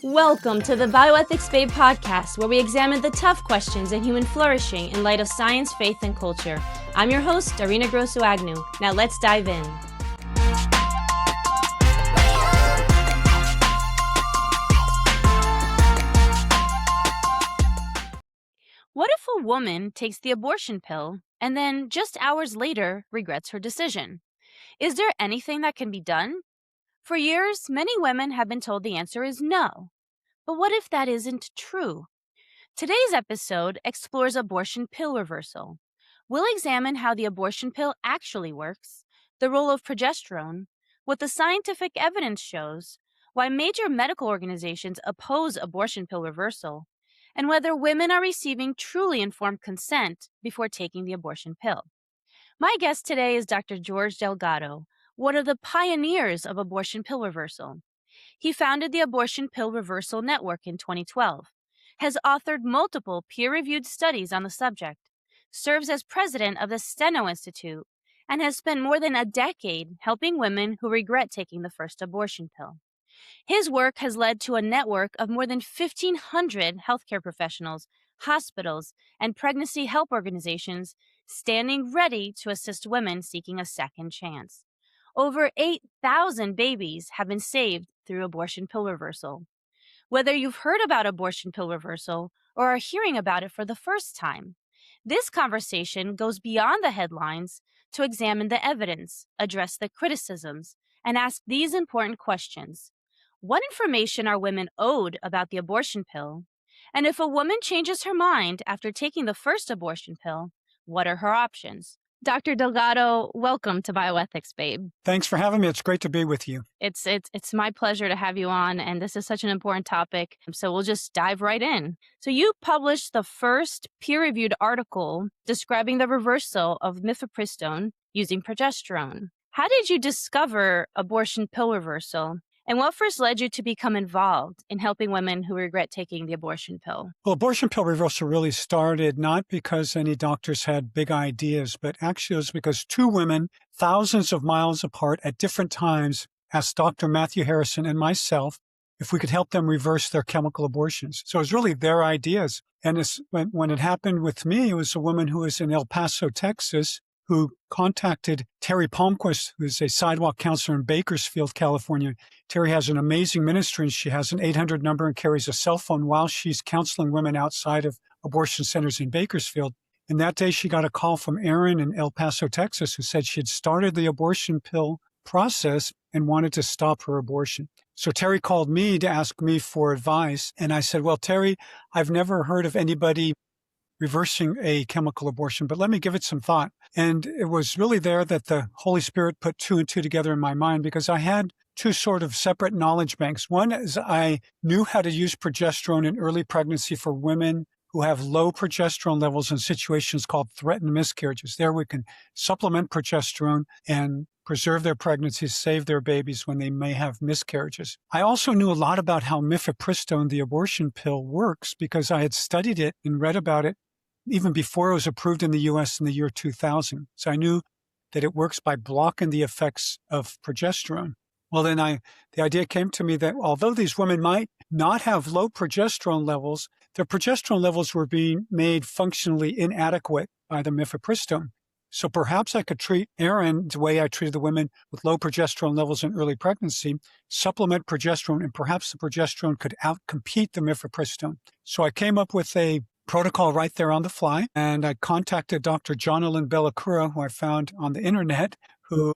Welcome to the Bioethics Babe podcast, where we examine the tough questions in human flourishing in light of science, faith, and culture. I'm your host, Darina Grosso-Agnew. Now let's dive in. What if a woman takes the abortion pill and then just hours later regrets her decision? Is there anything that can be done? For years, many women have been told the answer is no. But what if that isn't true? Today's episode explores abortion pill reversal. We'll examine how the abortion pill actually works, the role of progesterone, what the scientific evidence shows, why major medical organizations oppose abortion pill reversal, and whether women are receiving truly informed consent before taking the abortion pill. My guest today is Dr. George Delgado, one of the pioneers of abortion pill reversal. He founded the Abortion Pill Reversal Network in 2012, has authored multiple peer-reviewed studies on the subject, serves as president of the Steno Institute, and has spent more than a decade helping women who regret taking the first abortion pill. His work has led to a network of more than 1,500 healthcare professionals, hospitals, and pregnancy help organizations standing ready to assist women seeking a second chance. Over 8,000 babies have been saved through abortion pill reversal. Whether you've heard about abortion pill reversal or are hearing about it for the first time, this conversation goes beyond the headlines to examine the evidence, address the criticisms, and ask these important questions. What information are women owed about the abortion pill? And if a woman changes her mind after taking the first abortion pill, what are her options? Dr. Delgado, welcome to Bioethics, Babe. Thanks for having me. It's great to be with you. It's my pleasure to have you on, and this is such an important topic, so we'll just dive right in. So you published the first peer-reviewed article describing the reversal of Mifepristone using progesterone. How did you discover abortion pill reversal? And what first led you to become involved in helping women who regret taking the abortion pill? Well, abortion pill reversal really started not because any doctors had big ideas, but actually it was because two women, thousands of miles apart at different times, asked Dr. Matthew Harrison and myself if we could help them reverse their chemical abortions. So it was really their ideas. And when it happened with me, it was a woman who was in El Paso, Texas, who contacted Terry Palmquist, who's a sidewalk counselor in Bakersfield, California. Terry has an amazing ministry, and she has an 800 number and carries a cell phone while she's counseling women outside of abortion centers in Bakersfield. And that day she got a call from Erin in El Paso, Texas, who said she had started the abortion pill process and wanted to stop her abortion. So Terry called me to ask me for advice. And I said, well, Terry, I've never heard of anybody reversing a chemical abortion, but let me give it some thought. And it was really there that the Holy Spirit put two and two together in my mind, because I had two sort of separate knowledge banks. One is I knew how to use progesterone in early pregnancy for women who have low progesterone levels in situations called threatened miscarriages. There we can supplement progesterone and preserve their pregnancies, save their babies when they may have miscarriages. I also knew a lot about how Mifepristone, the abortion pill, works because I had studied it and read about it even before it was approved in the U.S. in the year 2000. So I knew that it works by blocking the effects of progesterone. Well, then the idea came to me that although these women might not have low progesterone levels, their progesterone levels were being made functionally inadequate by the Mifepristone. So perhaps I could treat Erin the way I treated the women with low progesterone levels in early pregnancy, supplement progesterone, and perhaps the progesterone could outcompete the Mifepristone. So I came up with a protocol right there on the fly, and I contacted Dr. Jonalyn Bellacura, who I found on the internet, who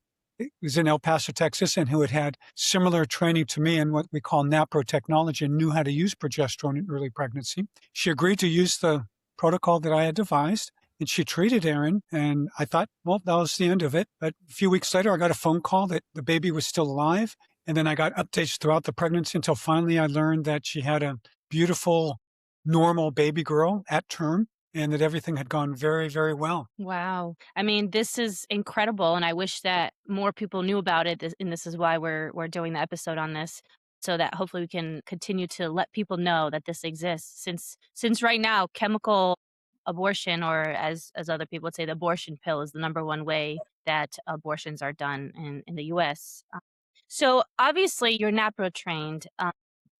was in El Paso, Texas, and who had had similar training to me in what we call NAPRO technology and knew how to use progesterone in early pregnancy. She agreed to use the protocol that I had devised, and she treated Erin, and I thought, well, that was the end of it. But a few weeks later, I got a phone call that the baby was still alive, and then I got updates throughout the pregnancy until finally I learned that she had a beautiful, normal baby girl at term, and that everything had gone very, very well. Wow. I mean, this is incredible, and I wish that more people knew about it, and this is why we're doing the episode on this, so that hopefully we can continue to let people know that this exists. Since right now, chemical abortion, or as other people would say, the abortion pill is the number one way that abortions are done in the U.S. So obviously, you're NAPRO trained.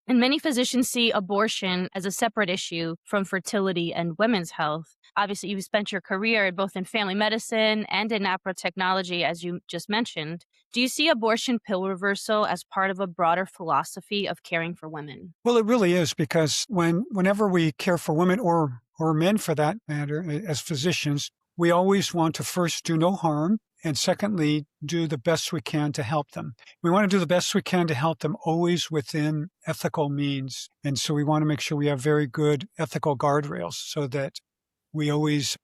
And many physicians see abortion as a separate issue from fertility and women's health. Obviously, you've spent your career both in family medicine and in APRA technology, as you just mentioned. Do you see abortion pill reversal as part of a broader philosophy of caring for women? Well, it really is because whenever we care for women or men for that matter, as physicians, we always want to first do no harm and secondly, do the best we can to help them. We want to do the best we can to help them always within ethical means. And so we want to make sure we have very good ethical guardrails so that we always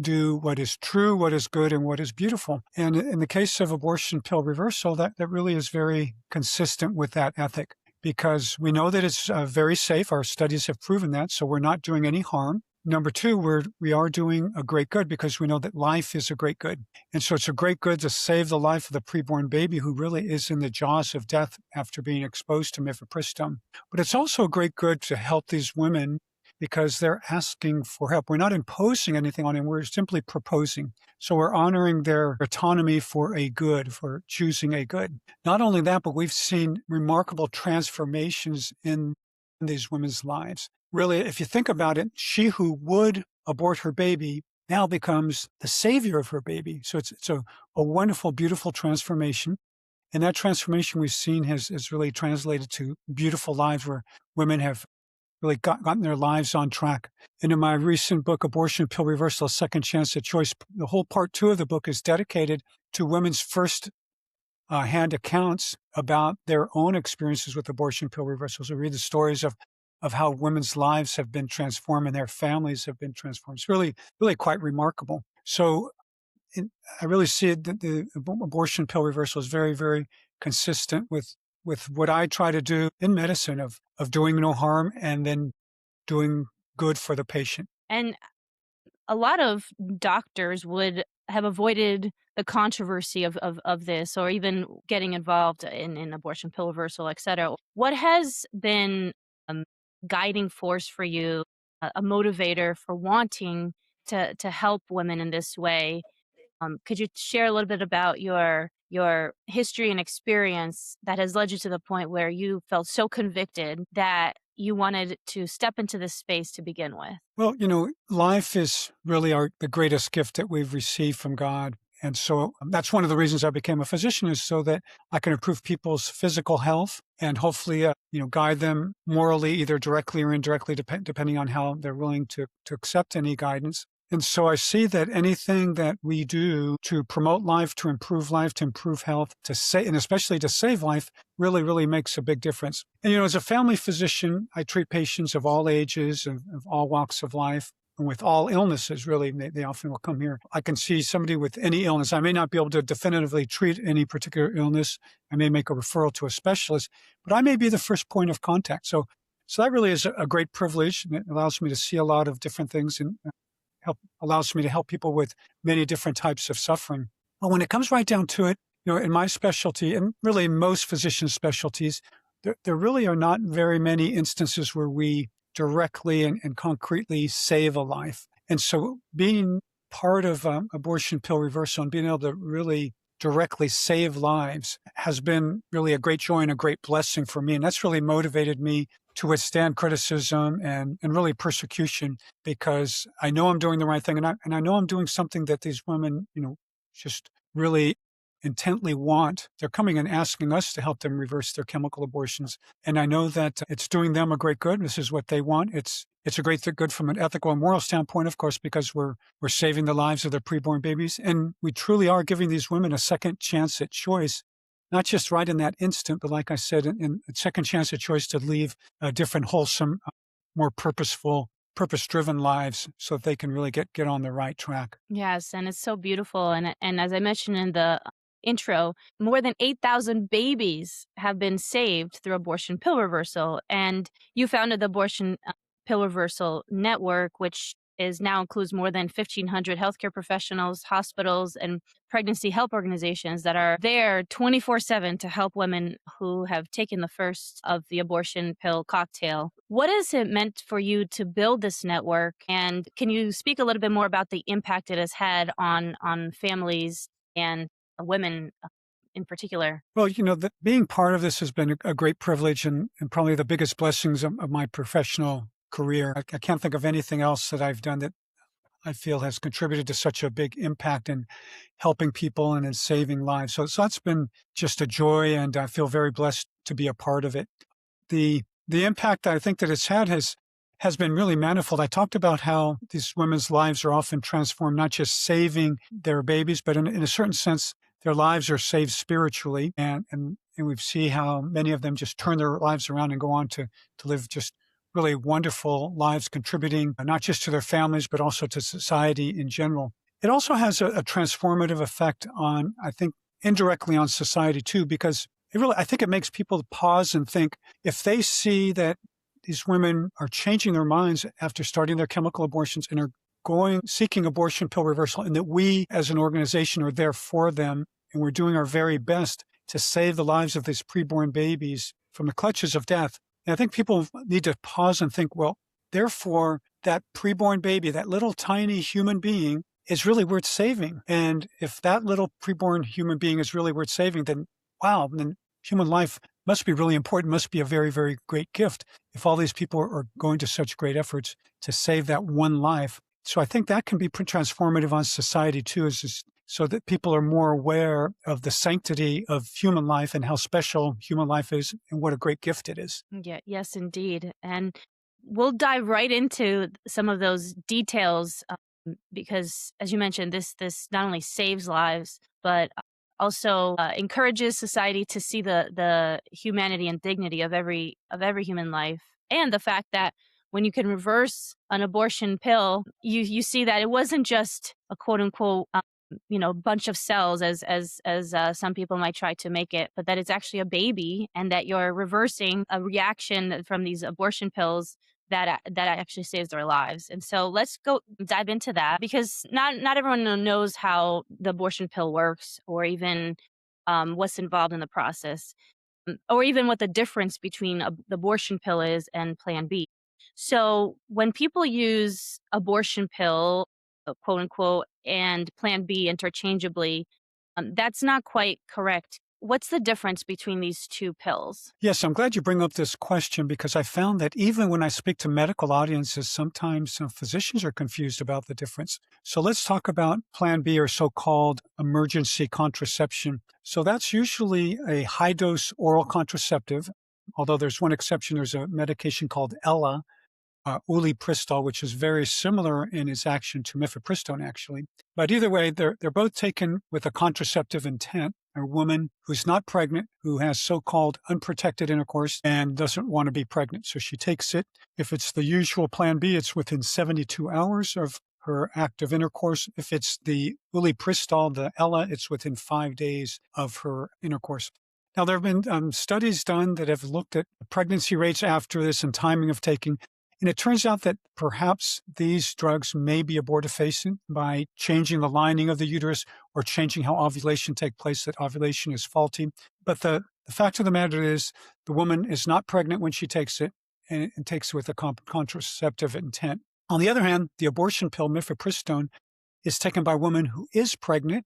do what is true, what is good, and what is beautiful. And in the case of abortion pill reversal, that really is very consistent with that ethic because we know that it's very safe. Our studies have proven that. So we're not doing any harm. Number two, we are doing a great good because we know that life is a great good. And so it's a great good to save the life of the preborn baby who really is in the jaws of death after being exposed to mifepristone. But it's also a great good to help these women because they're asking for help. We're not imposing anything on them. We're simply proposing. So we're honoring their autonomy for a good, for choosing a good. Not only that, but we've seen remarkable transformations in these women's lives. Really, if you think about it, she who would abort her baby now becomes the savior of her baby. So it's a wonderful, beautiful transformation. And that transformation we've seen has really translated to beautiful lives where women have really gotten their lives on track. And in my recent book, Abortion Pill Reversal, A Second Chance at Choice, the whole part two of the book is dedicated to women's first hand accounts about their own experiences with abortion pill reversal. So read the stories of how women's lives have been transformed and their families have been transformed. It's really, really quite remarkable. So I really see it that the abortion pill reversal is very, very consistent with what I try to do in medicine of doing no harm and then doing good for the patient. And a lot of doctors would have avoided the controversy of this or even getting involved in abortion pill reversal, et cetera. What has been a guiding force for you, a motivator for wanting to help women in this way? Could you share a little bit about your history and experience that has led you to the point where you felt so convicted that you wanted to step into this space to begin with? Well, life is really the greatest gift that we've received from God. And so that's one of the reasons I became a physician is so that I can improve people's physical health and hopefully, guide them morally, either directly or indirectly, depending on how they're willing to accept any guidance. And so I see that anything that we do to promote life, to improve health, and especially to save life, really, really makes a big difference. And, as a family physician, I treat patients of all ages, of all walks of life, and with all illnesses, really. They often will come here. I can see somebody with any illness. I may not be able to definitively treat any particular illness. I may make a referral to a specialist, but I may be the first point of contact. So that really is a great privilege. And it allows me to see a lot of different things and allows me to help people with many different types of suffering. But when it comes right down to it, in my specialty, and really most physician specialties, there really are not very many instances where we directly and concretely save a life. And so being part of abortion pill reversal and being able to really directly save lives has been really a great joy and a great blessing for me. And that's really motivated me to withstand criticism and really persecution because I know I'm doing the right thing. And I know I'm doing something that these women, just really intently want. They're coming and asking us to help them reverse their chemical abortions. And I know that it's doing them a great good. This is what they want. It's a great good from an ethical and moral standpoint, of course, because we're saving the lives of their preborn babies. And we truly are giving these women a second chance at choice, not just right in that instant, but like I said, in a second chance at choice to leave different, wholesome, more purposeful, purpose-driven lives so that they can really get on the right track. Yes, and it's so beautiful. And as I mentioned in the intro, more than 8,000 babies have been saved through abortion pill reversal. And you founded the Abortion Pill Reversal Network, which now includes more than 1,500 healthcare professionals, hospitals, and pregnancy help organizations that are there 24/7 to help women who have taken the first of the abortion pill cocktail. What has it meant for you to build this network? And can you speak a little bit more about the impact it has had on families and women in particular? Well, being part of this has been a great privilege and probably the biggest blessings of my professional career. I can't think of anything else that I've done that I feel has contributed to such a big impact in helping people and in saving lives. So that's been just a joy, and I feel very blessed to be a part of it. The impact I think that it's had has been really manifold. I talked about how these women's lives are often transformed, not just saving their babies, but in a certain sense, their lives are saved spiritually. And we see how many of them just turn their lives around and go on to live just really wonderful lives, contributing not just to their families, but also to society in general. It also has a transformative effect on, I think, indirectly on society too, because I think it makes people pause and think if they see that these women are changing their minds after starting their chemical abortions and are seeking abortion pill reversal, and that we as an organization are there for them and we're doing our very best to save the lives of these preborn babies from the clutches of death. And I think people need to pause and think, well, therefore, that preborn baby, that little tiny human being is really worth saving. And if that little preborn human being is really worth saving, then wow, then human life must be really important, must be a very, very great gift if all these people are going to such great efforts to save that one life. So I think that can be transformative on society too, is just so that people are more aware of the sanctity of human life and how special human life is and what a great gift it is. Yeah, yes, indeed. And we'll dive right into some of those details because, as you mentioned, this not only saves lives, but also encourages society to see the humanity and dignity of every human life, and the fact that when you can reverse an abortion pill, you see that it wasn't just a quote unquote bunch of cells as some people might try to make it, but that it's actually a baby, and that you're reversing a reaction from these abortion pills that actually saves their lives. And so let's go dive into that, because not everyone knows how the abortion pill works, or even what's involved in the process, or even what the difference between the abortion pill is and Plan B. So when people use abortion pill, quote unquote, and Plan B interchangeably, that's not quite correct. What's the difference between these two pills? Yes, I'm glad you bring up this question, because I found that even when I speak to medical audiences, sometimes physicians are confused about the difference. So let's talk about Plan B, or so-called emergency contraception. So that's usually a high-dose oral contraceptive, although there's one exception. There's a medication called Ella, Ulipristol, which is very similar in its action to Mifepristone, actually. But either way, they're both taken with a contraceptive intent. A woman who's not pregnant, who has so-called unprotected intercourse and doesn't want to be pregnant. So she takes it. If it's the usual Plan B, it's within 72 hours of her active intercourse. If it's the Ulipristol, the Ella, it's within 5 days of her intercourse. Now, there have been studies done that have looked at pregnancy rates after this and timing of taking. And it turns out that perhaps these drugs may be abortifacient by changing the lining of the uterus or changing how ovulation takes place, that ovulation is faulty. But the fact of the matter is the woman is not pregnant when she takes it, and takes it with a contraceptive intent. On the other hand, the abortion pill, Mifepristone, is taken by a woman who is pregnant,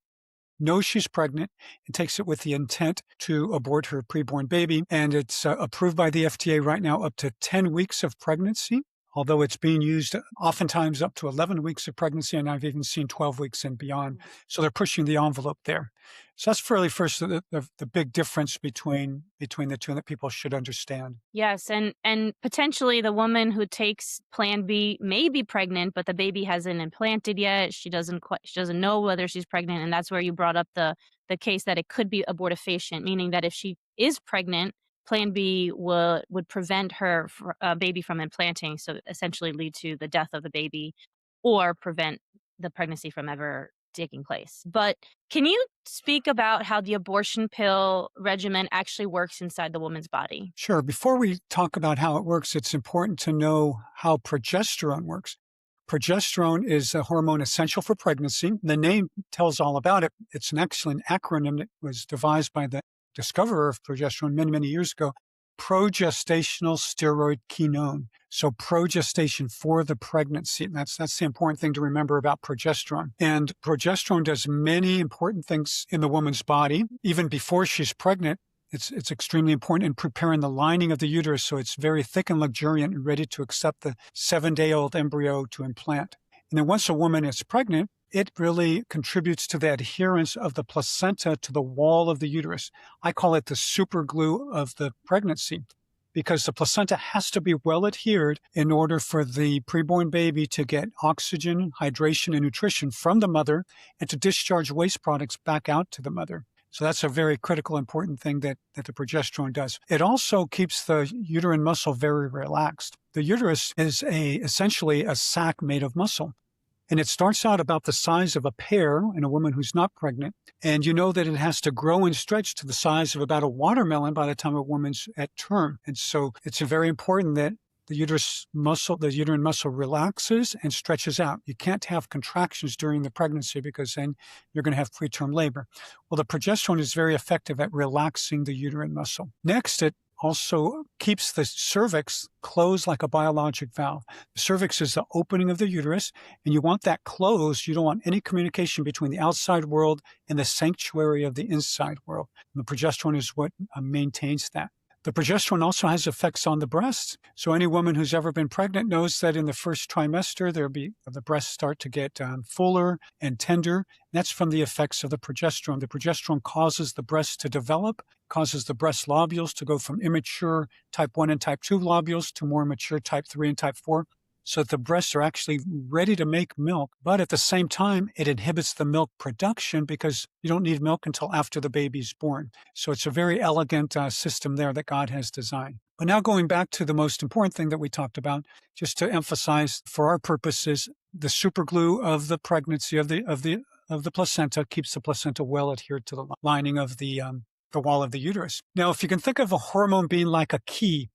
knows she's pregnant, and takes it with the intent to abort her preborn baby. And it's approved by the FDA right now up to 10 weeks of pregnancy, although it's being used oftentimes up to 11 weeks of pregnancy, and I've even seen 12 weeks and beyond. So they're pushing the envelope there. So that's really first the big difference between the two that people should understand. Yes, and potentially the woman who takes Plan B may be pregnant, but the baby hasn't implanted yet. She doesn't know whether she's pregnant, and that's where you brought up the case that it could be abortifacient, meaning that if she is pregnant, Plan B would prevent her baby from implanting, so essentially lead to the death of the baby, or prevent the pregnancy from ever taking place. But can you speak about how the abortion pill regimen actually works inside the woman's body? Sure. Before we talk about how it works, it's important to know how progesterone works. Progesterone is a hormone essential for pregnancy. The name tells all about it. It's an excellent acronym that was devised by the discoverer of progesterone many, many years ago, progestational steroid kinone. So progestation for the pregnancy. That's the important thing to remember about progesterone. And progesterone does many important things in the woman's body, even before she's pregnant. It's extremely important in preparing the lining of the uterus so it's very thick and luxuriant and ready to accept the 7-day-old embryo to implant. And then once a woman is pregnant, it really contributes to the adherence of the placenta to the wall of the uterus. I call it the super glue of the pregnancy because the placenta has to be well adhered in order for the preborn baby to get oxygen, hydration, and nutrition from the mother and to discharge waste products back out to the mother. So that's a very critical, important thing that the progesterone does. It also keeps the uterine muscle very relaxed. The uterus is essentially a sac made of muscle. And it starts out about the size of a pear in a woman who's not pregnant. And you know that it has to grow and stretch to the size of about a watermelon by the time a woman's at term. And so it's very important that the uterine muscle relaxes and stretches out. You can't have contractions during the pregnancy because then you're going to have preterm labor. Well, the progesterone is very effective at relaxing the uterine muscle. Next, it also keeps the cervix closed like a biologic valve. The cervix is the opening of the uterus, and you want that closed. You don't want any communication between the outside world and the sanctuary of the inside world. And the progesterone is what maintains that. The progesterone also has effects on the breasts. So any woman who's ever been pregnant knows that in the first trimester, the breasts start to get fuller and tender. That's from the effects of the progesterone. The progesterone causes the breasts to develop, causes the breast lobules to go from immature type 1 and type 2 lobules to more mature type 3 and type 4. So that the breasts are actually ready to make milk. But at the same time, it inhibits the milk production because you don't need milk until after the baby's born. So it's a very elegant system there that God has designed. But now going back to the most important thing that we talked about, just to emphasize for our purposes, the superglue of the pregnancy of the placenta keeps the placenta well adhered to the lining of the wall of the uterus. Now, if you can think of a hormone being like a key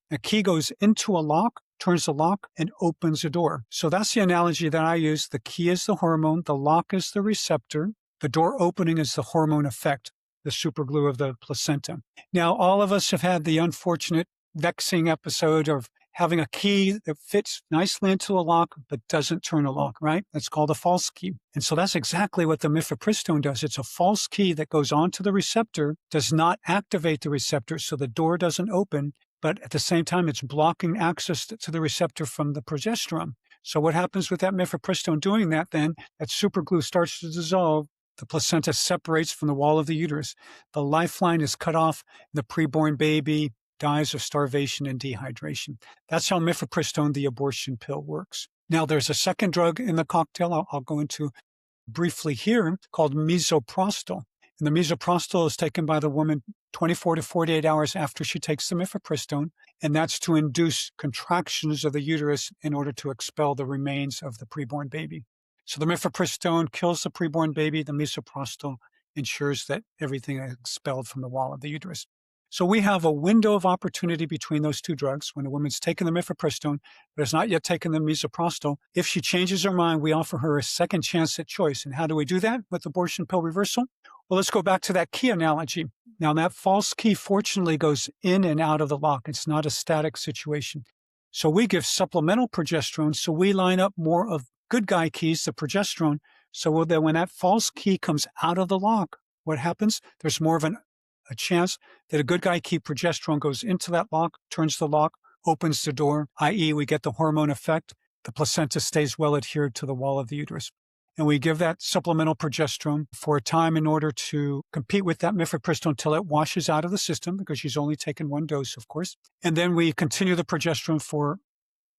goes into a lock, turns the lock, and opens a door. So that's the analogy that I use. The key is the hormone, the lock is the receptor, the door opening is the hormone effect, the superglue of the placenta. Now, all of us have had the unfortunate, vexing episode of having a key that fits nicely into a lock but doesn't turn a lock, right? That's called a false key. And so that's exactly what the Mifepristone does. It's a false key that goes onto the receptor, does not activate the receptor, so the door doesn't open, but at the same time, it's blocking access to the receptor from the progesterone. So what happens with that Mifepristone doing that then? That superglue starts to dissolve. The placenta separates from the wall of the uterus. The lifeline is cut off. The preborn baby dies of starvation and dehydration. That's how Mifepristone, the abortion pill, works. Now, there's a second drug in the cocktail I'll go into briefly here called misoprostol. And the misoprostol is taken by the woman 24 to 48 hours after she takes the Mifepristone, and that's to induce contractions of the uterus in order to expel the remains of the preborn baby. So the Mifepristone kills the preborn baby. The misoprostol ensures that everything is expelled from the wall of the uterus. So we have a window of opportunity between those two drugs. When a woman's taken the Mifepristone but has not yet taken the misoprostol, if she changes her mind, we offer her a second chance at choice. And how do we do that with abortion pill reversal? Well, let's go back to that key analogy. Now, that false key fortunately goes in and out of the lock. It's not a static situation. So we give supplemental progesterone. So we line up more of good guy keys, the progesterone. So that when that false key comes out of the lock, what happens? There's more of a chance that a good guy key progesterone goes into that lock, turns the lock, opens the door, i.e. we get the hormone effect. The placenta stays well adhered to the wall of the uterus. And we give that supplemental progesterone for a time in order to compete with that Mifepristone until it washes out of the system because she's only taken one dose, of course. And then we continue the progesterone for a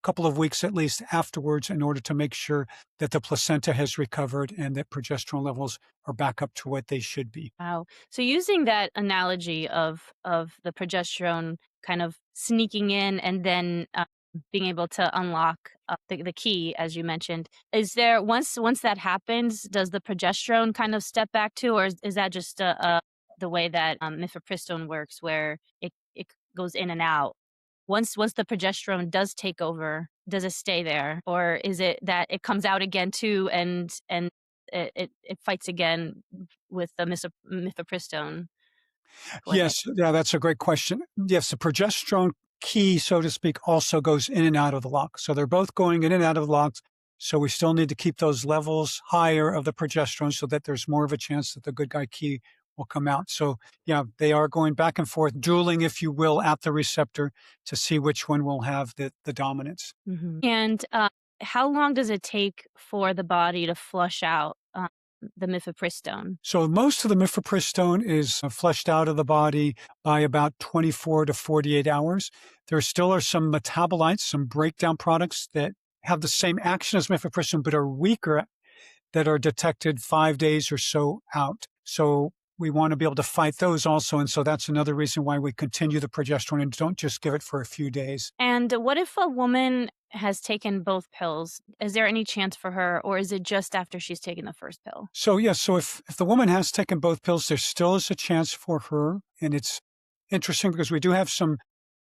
couple of weeks at least afterwards in order to make sure that the placenta has recovered and that progesterone levels are back up to what they should be. Wow. So using that analogy of the progesterone kind of sneaking in and then being able to unlock the key, as you mentioned, is there once that happens, does the progesterone kind of step back too, or is that just the way that mifepristone works, where it goes in and out? Once the progesterone does take over, does it stay there, or is it that it comes out again too, and it fights again with the mifepristone? Go ahead. Yes, yeah, that's a great question. Yes, the progesterone key, so to speak, also goes in and out of the lock. So they're both going in and out of the locks. So we still need to keep those levels higher of the progesterone so that there's more of a chance that the good guy key will come out. So yeah, they are going back and forth, dueling, if you will, at the receptor to see which one will have the dominance. And how long does it take for the body to flush out the mifepristone? So most of the mifepristone is flushed out of the body by about 24 to 48 hours. There still are some metabolites, some breakdown products that have the same action as mifepristone but are weaker that are detected 5 days or so out. So we want to be able to fight those also. And so that's another reason why we continue the progesterone and don't just give it for a few days. And what if a woman has taken both pills? Is there any chance for her, or is it just after she's taken the first pill? So yes, so if the woman has taken both pills, there still is a chance for her. And it's interesting because we do have some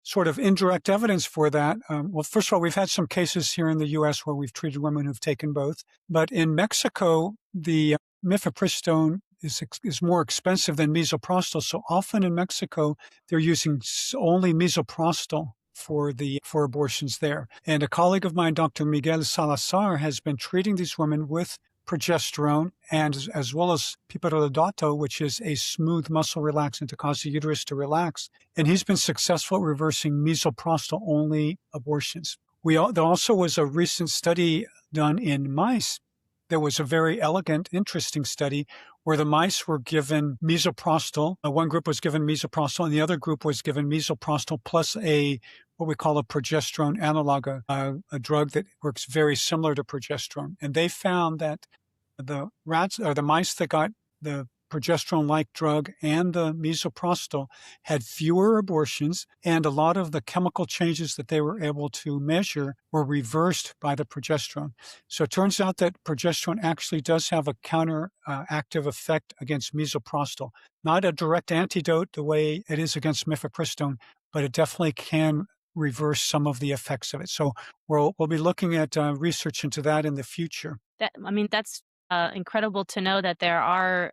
sort of indirect evidence for that. Well, first of all, we've had some cases here in the U.S. where we've treated women who've taken both. But in Mexico, the mifepristone is more expensive than misoprostol. So often in Mexico, they're using only misoprostol for abortions there. And a colleague of mine, Dr. Miguel Salazar, has been treating these women with progesterone and as well as piperodato, which is a smooth muscle relaxant to cause the uterus to relax. And he's been successful at reversing misoprostol-only abortions. There also was a recent study done in mice. There was a very elegant, interesting study where the mice were given misoprostol. One group was given misoprostol, and the other group was given misoprostol plus what we call a progesterone analog, a drug that works very similar to progesterone. And they found that the rats or the mice that got the progesterone-like drug and the misoprostol had fewer abortions, and a lot of the chemical changes that they were able to measure were reversed by the progesterone. So it turns out that progesterone actually does have a counteractive effect against misoprostol. Not a direct antidote the way it is against mifepristone, but it definitely can reverse some of the effects of it. So we'll be looking at research into that in the future. That's incredible to know that there are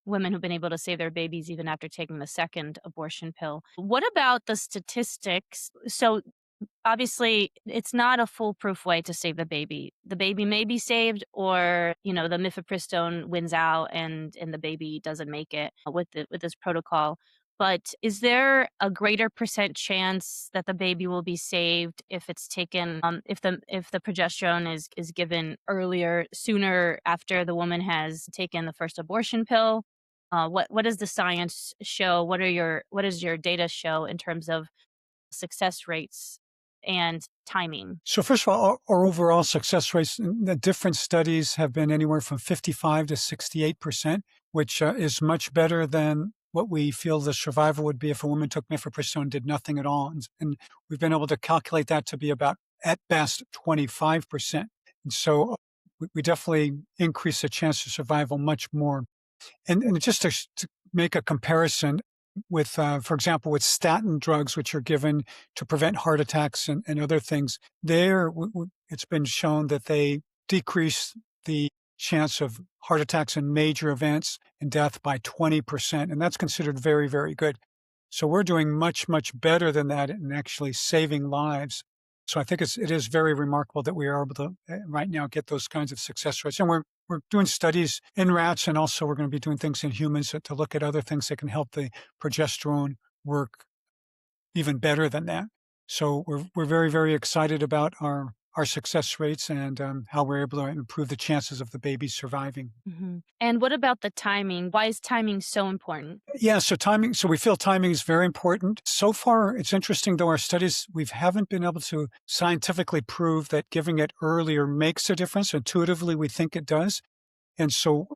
women who've been able to save their babies even after taking the second abortion pill. What about the statistics? So obviously, it's not a foolproof way to save the baby. The baby may be saved, or the mifepristone wins out, and the baby doesn't make it with this protocol. But is there a greater percent chance that the baby will be saved if it's taken, if the progesterone is given earlier, sooner after the woman has taken the first abortion pill? What does the science show? What does your data show in terms of success rates and timing? So first of all, our overall success rates in the different studies have been anywhere from 55 to 68%, which is much better than what we feel the survival would be if a woman took mifepristone and did nothing at all. And we've been able to calculate that to be about, at best, 25%. And so we definitely increase the chance of survival much more. And just to make a comparison with, for example, with statin drugs, which are given to prevent heart attacks and other things, it's been shown that they decrease the chance of heart attacks and major events and death by 20%. And that's considered very, very good. So we're doing much, much better than that in actually saving lives. So I think it is very remarkable that we are able to right now get those kinds of success rates. And we're doing studies in rats, and also we're going to be doing things in humans to look at other things that can help the progesterone work even better than that. So we're very, very excited about our success rates and how we're able to improve the chances of the baby surviving. And what about the timing? Why is timing so important? Yeah, so timing. So we feel timing is very important. So far, it's interesting, though, our studies, we haven't been able to scientifically prove that giving it earlier makes a difference. Intuitively, we think it does. And so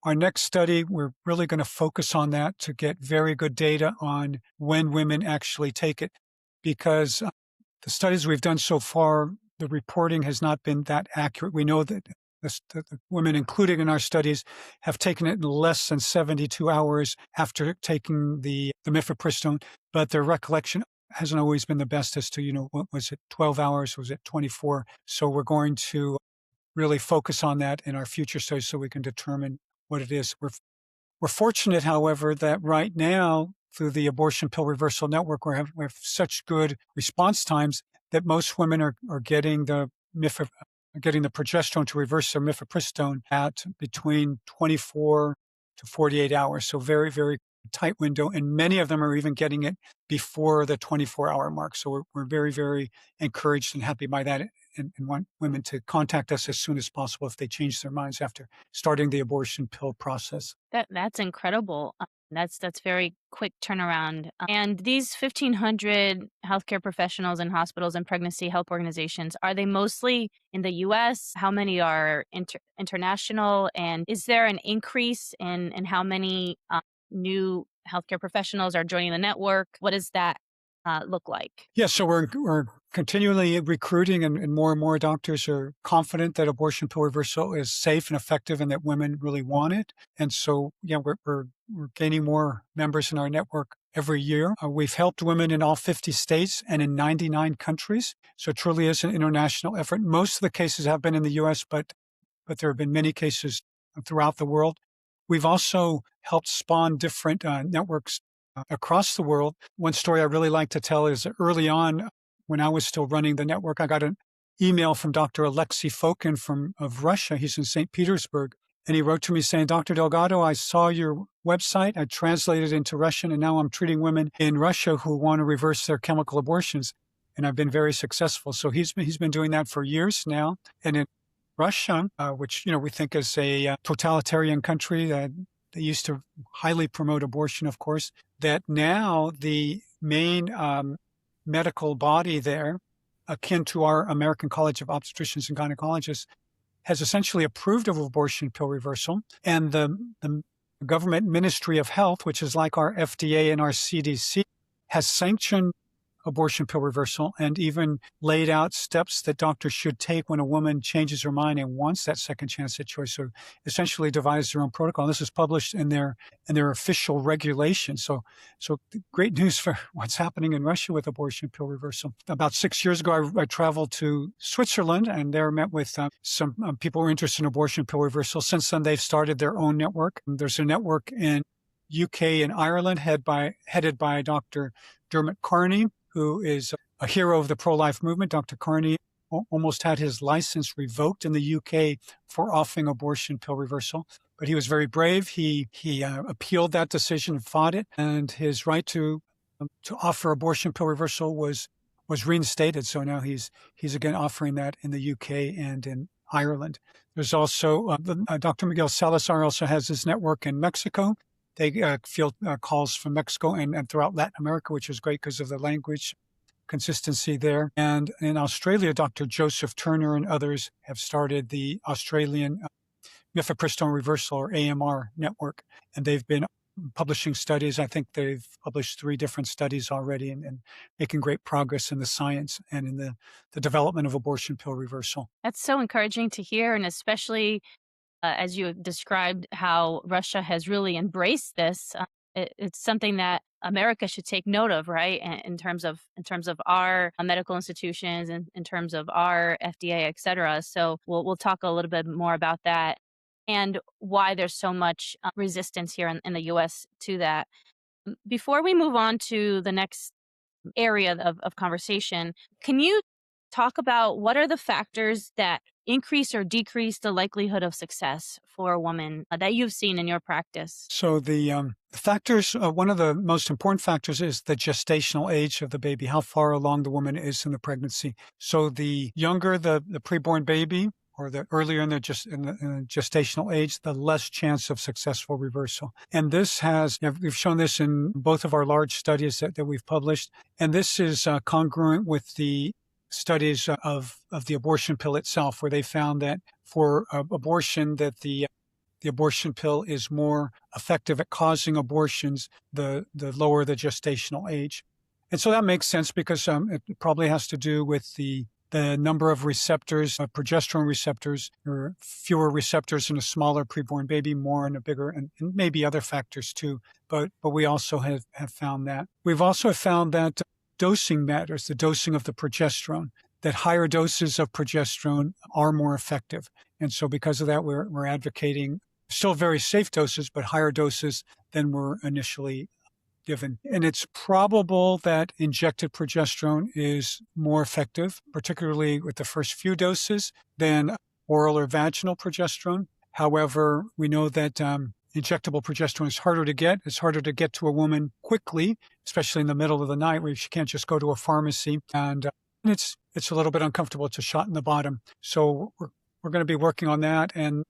our next study, we're really going to focus on that to get very good data on when women actually take it, because the studies we've done so far, the reporting has not been that accurate. We know that the women included in our studies have taken it in less than 72 hours after taking the mifepristone, but their recollection hasn't always been the best as to, what was it, 12 hours, was it 24? So we're going to really focus on that in our future studies so we can determine what it is. We're fortunate, however, that right now, through the Abortion Pill Reversal Network, we have such good response times that most women are getting getting the progesterone to reverse their mifepristone at between 24 to 48 hours. So very, very tight window. And many of them are even getting it before the 24-hour mark. So we're very, very encouraged and happy by that, and want women to contact us as soon as possible if they change their minds after starting the abortion pill process. That's incredible. That's very quick turnaround. And these 1,500 healthcare professionals in hospitals and pregnancy health organizations, are they mostly in the U.S.? How many are international? And is there an increase in how many new healthcare professionals are joining the network? What does that look like? Yeah, so we're continually recruiting, and more doctors are confident that abortion pill reversal is safe and effective and that women really want it. And so, yeah, we're gaining more members in our network every year. We've helped women in all 50 states and in 99 countries. So it truly is an international effort. Most of the cases have been in the U.S., but there have been many cases throughout the world. We've also helped spawn different networks across the world. One story I really like to tell is early on, when I was still running the network, I got an email from Dr. Alexei Fokin of Russia. He's in St. Petersburg. And he wrote to me saying, Dr. Delgado, I saw your website. I translated it into Russian, and now I'm treating women in Russia who want to reverse their chemical abortions. And I've been very successful. So he's been doing that for years now. And in Russia, which we think is a totalitarian country, that they used to highly promote abortion, of course, that now the main medical body there, akin to our American College of Obstetricians and Gynecologists, has essentially approved of abortion pill reversal. And the government Ministry of Health, which is like our FDA and our CDC, has sanctioned abortion pill reversal and even laid out steps that doctors should take when a woman changes her mind and wants that second chance at choice. So essentially devised their own protocol. This is published in their official regulations. So great news for what's happening in Russia with abortion pill reversal. About 6 years ago, I traveled to Switzerland and there met with some people who are interested in abortion pill reversal. Since then, they've started their own network. There's a network in UK and Ireland headed by Dr. Dermot Carney, who is a hero of the pro-life movement. Dr. Carney almost had his license revoked in the UK for offering abortion pill reversal, but he was very brave. He appealed that decision and fought it, and his right to offer abortion pill reversal was reinstated. So now he's again offering that in the UK and in Ireland. There's also Dr. Miguel Salazar also has his network in Mexico. They field calls from Mexico and throughout Latin America, which is great because of the language consistency there. And in Australia, Dr. Joseph Turner and others have started the Australian Mifepristone Reversal, or AMR, network. And they've been publishing studies. I think they've published 3 different studies already and making great progress in the science and in the development of abortion pill reversal. That's so encouraging to hear, and especially as you described how Russia has really embraced this. It's something that America should take note of, right? In terms of our medical institutions and in terms of our FDA, et cetera. So we'll talk a little bit more about that and why there's so much resistance here in the U.S. to that. Before we move on to the next area of conversation, can you talk about what are the factors that increase or decrease the likelihood of success for a woman that you've seen in your practice? So the factors, one of the most important factors is the gestational age of the baby, how far along the woman is in the pregnancy. So the younger the preborn baby, or the earlier in the gestational age, the less chance of successful reversal. And this we've shown this in both of our large studies that we've published. And this is congruent with the studies of the abortion pill itself, where they found that for abortion, that the abortion pill is more effective at causing abortions the lower the gestational age. And so that makes sense because it probably has to do with the number of receptors, progesterone receptors, or fewer receptors in a smaller preborn baby, more in a bigger, and maybe other factors too. But we also have found that. We've also found that dosing matters, the dosing of the progesterone, that higher doses of progesterone are more effective. And so because of that, we're advocating Still very safe doses, but higher doses than were initially given. And it's probable that injected progesterone is more effective, particularly with the first few doses, than oral or vaginal progesterone. However, we know that injectable progesterone is harder to get. It's harder to get to a woman quickly, especially in the middle of the night where she can't just go to a pharmacy. And it's a little bit uncomfortable. It's a shot in the bottom. So we're going to be working on that. And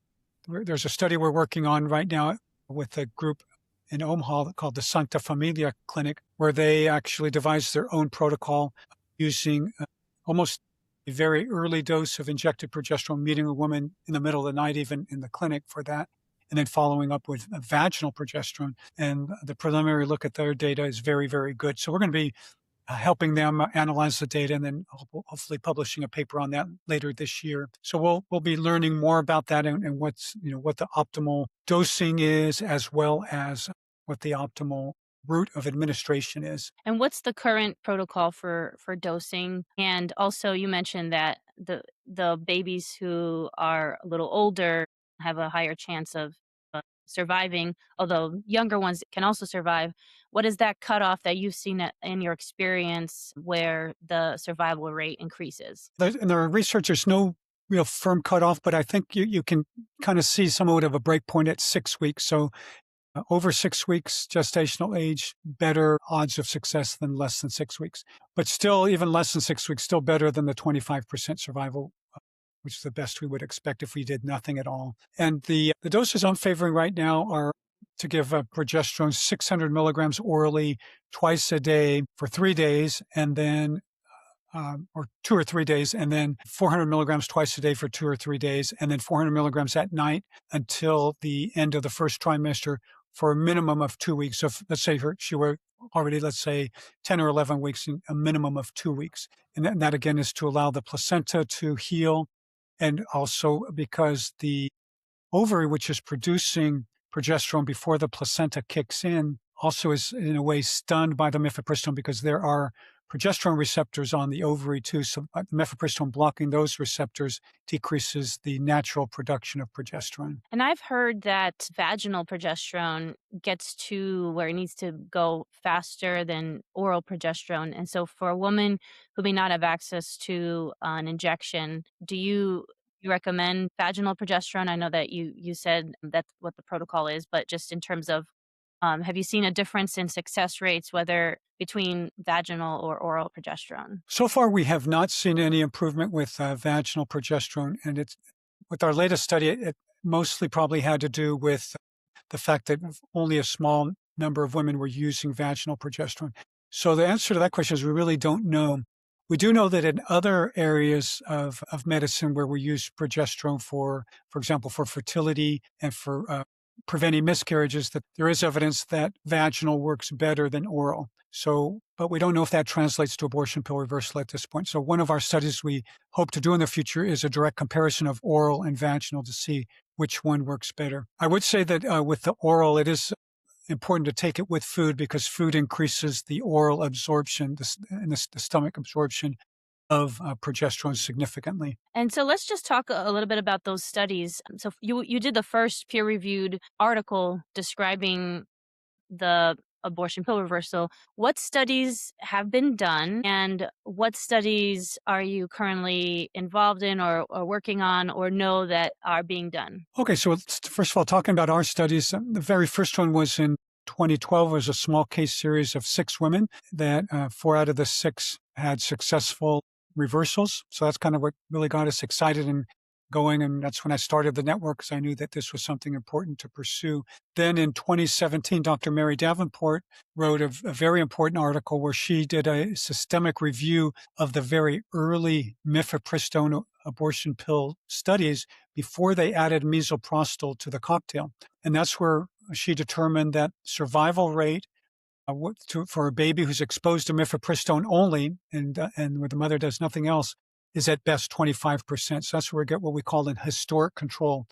there's a study we're working on right now with a group in Omaha called the Santa Familia Clinic, where they actually devised their own protocol using almost a very early dose of injected progesterone, meeting a woman in the middle of the night, even in the clinic for that, and then following up with vaginal progesterone. And the preliminary look at their data is very, very good. So we're going to be helping them analyze the data and then hopefully publishing a paper on that later this year. So we'll be learning more about that and what the optimal dosing is, as well as what the optimal route of administration is. And what's the current protocol for dosing? And also, you mentioned that the babies who are a little older have a higher chance of surviving, although younger ones can also survive. What is that cutoff that you've seen in your experience where the survival rate increases? And there are researchers, no real firm cutoff, but I think you can kind of see somewhat of a break point at 6 weeks. So over 6 weeks gestational age, better odds of success than less than 6 weeks. But still, even less than 6 weeks, still better than the 25% survival, which is the best we would expect if we did nothing at all. And the doses I'm favoring right now are to give progesterone 600 milligrams orally twice a day for 3 days, and then or 2 or 3 days, and then 400 milligrams twice a day for 2 or 3 days, and then 400 milligrams at night until the end of the first trimester for a minimum of 2 weeks. So let's say she were already, let's say, 10 or 11 weeks, a minimum of 2 weeks. And that again is to allow the placenta to heal, and also because the ovary, which is producing progesterone before the placenta kicks in, also is in a way stunned by the mifepristone because there are progesterone receptors on the ovary too. So mifepristone blocking those receptors decreases the natural production of progesterone. And I've heard that vaginal progesterone gets to where it needs to go faster than oral progesterone. And so for a woman who may not have access to an injection, do you recommend vaginal progesterone? I know that you said that's what the protocol is, but just in terms of have you seen a difference in success rates, whether between vaginal or oral progesterone? So far, we have not seen any improvement with vaginal progesterone. And with our latest study, it mostly probably had to do with the fact that only a small number of women were using vaginal progesterone. So the answer to that question is we really don't know. We do know that in other areas of medicine where we use progesterone for example, for fertility and for preventing miscarriages, that there is evidence that vaginal works better than oral. So, but we don't know if that translates to abortion pill reversal at this point. So one of our studies we hope to do in the future is a direct comparison of oral and vaginal to see which one works better. I would say that with the oral, it is important to take it with food because food increases the oral absorption, the stomach absorption of progesterone significantly. And so let's just talk a little bit about those studies. So you did the first peer-reviewed article describing the abortion pill reversal. What studies have been done, and what studies are you currently involved in or working on or know that are being done? Okay, so first of all, talking about our studies, the very first one was in 2012. It was a small case series of 6 women that 4 out of the 6 had successful reversals. So that's kind of what really got us excited and going. And that's when I started the network because I knew that this was something important to pursue. Then in 2017, Dr. Mary Davenport wrote a very important article where she did a systemic review of the very early mifepristone abortion pill studies before they added misoprostol to the cocktail. And that's where she determined that survival rate for a baby who's exposed to mifepristone only and where the mother does nothing else is at best 25%. So that's where we get what we call an historic control.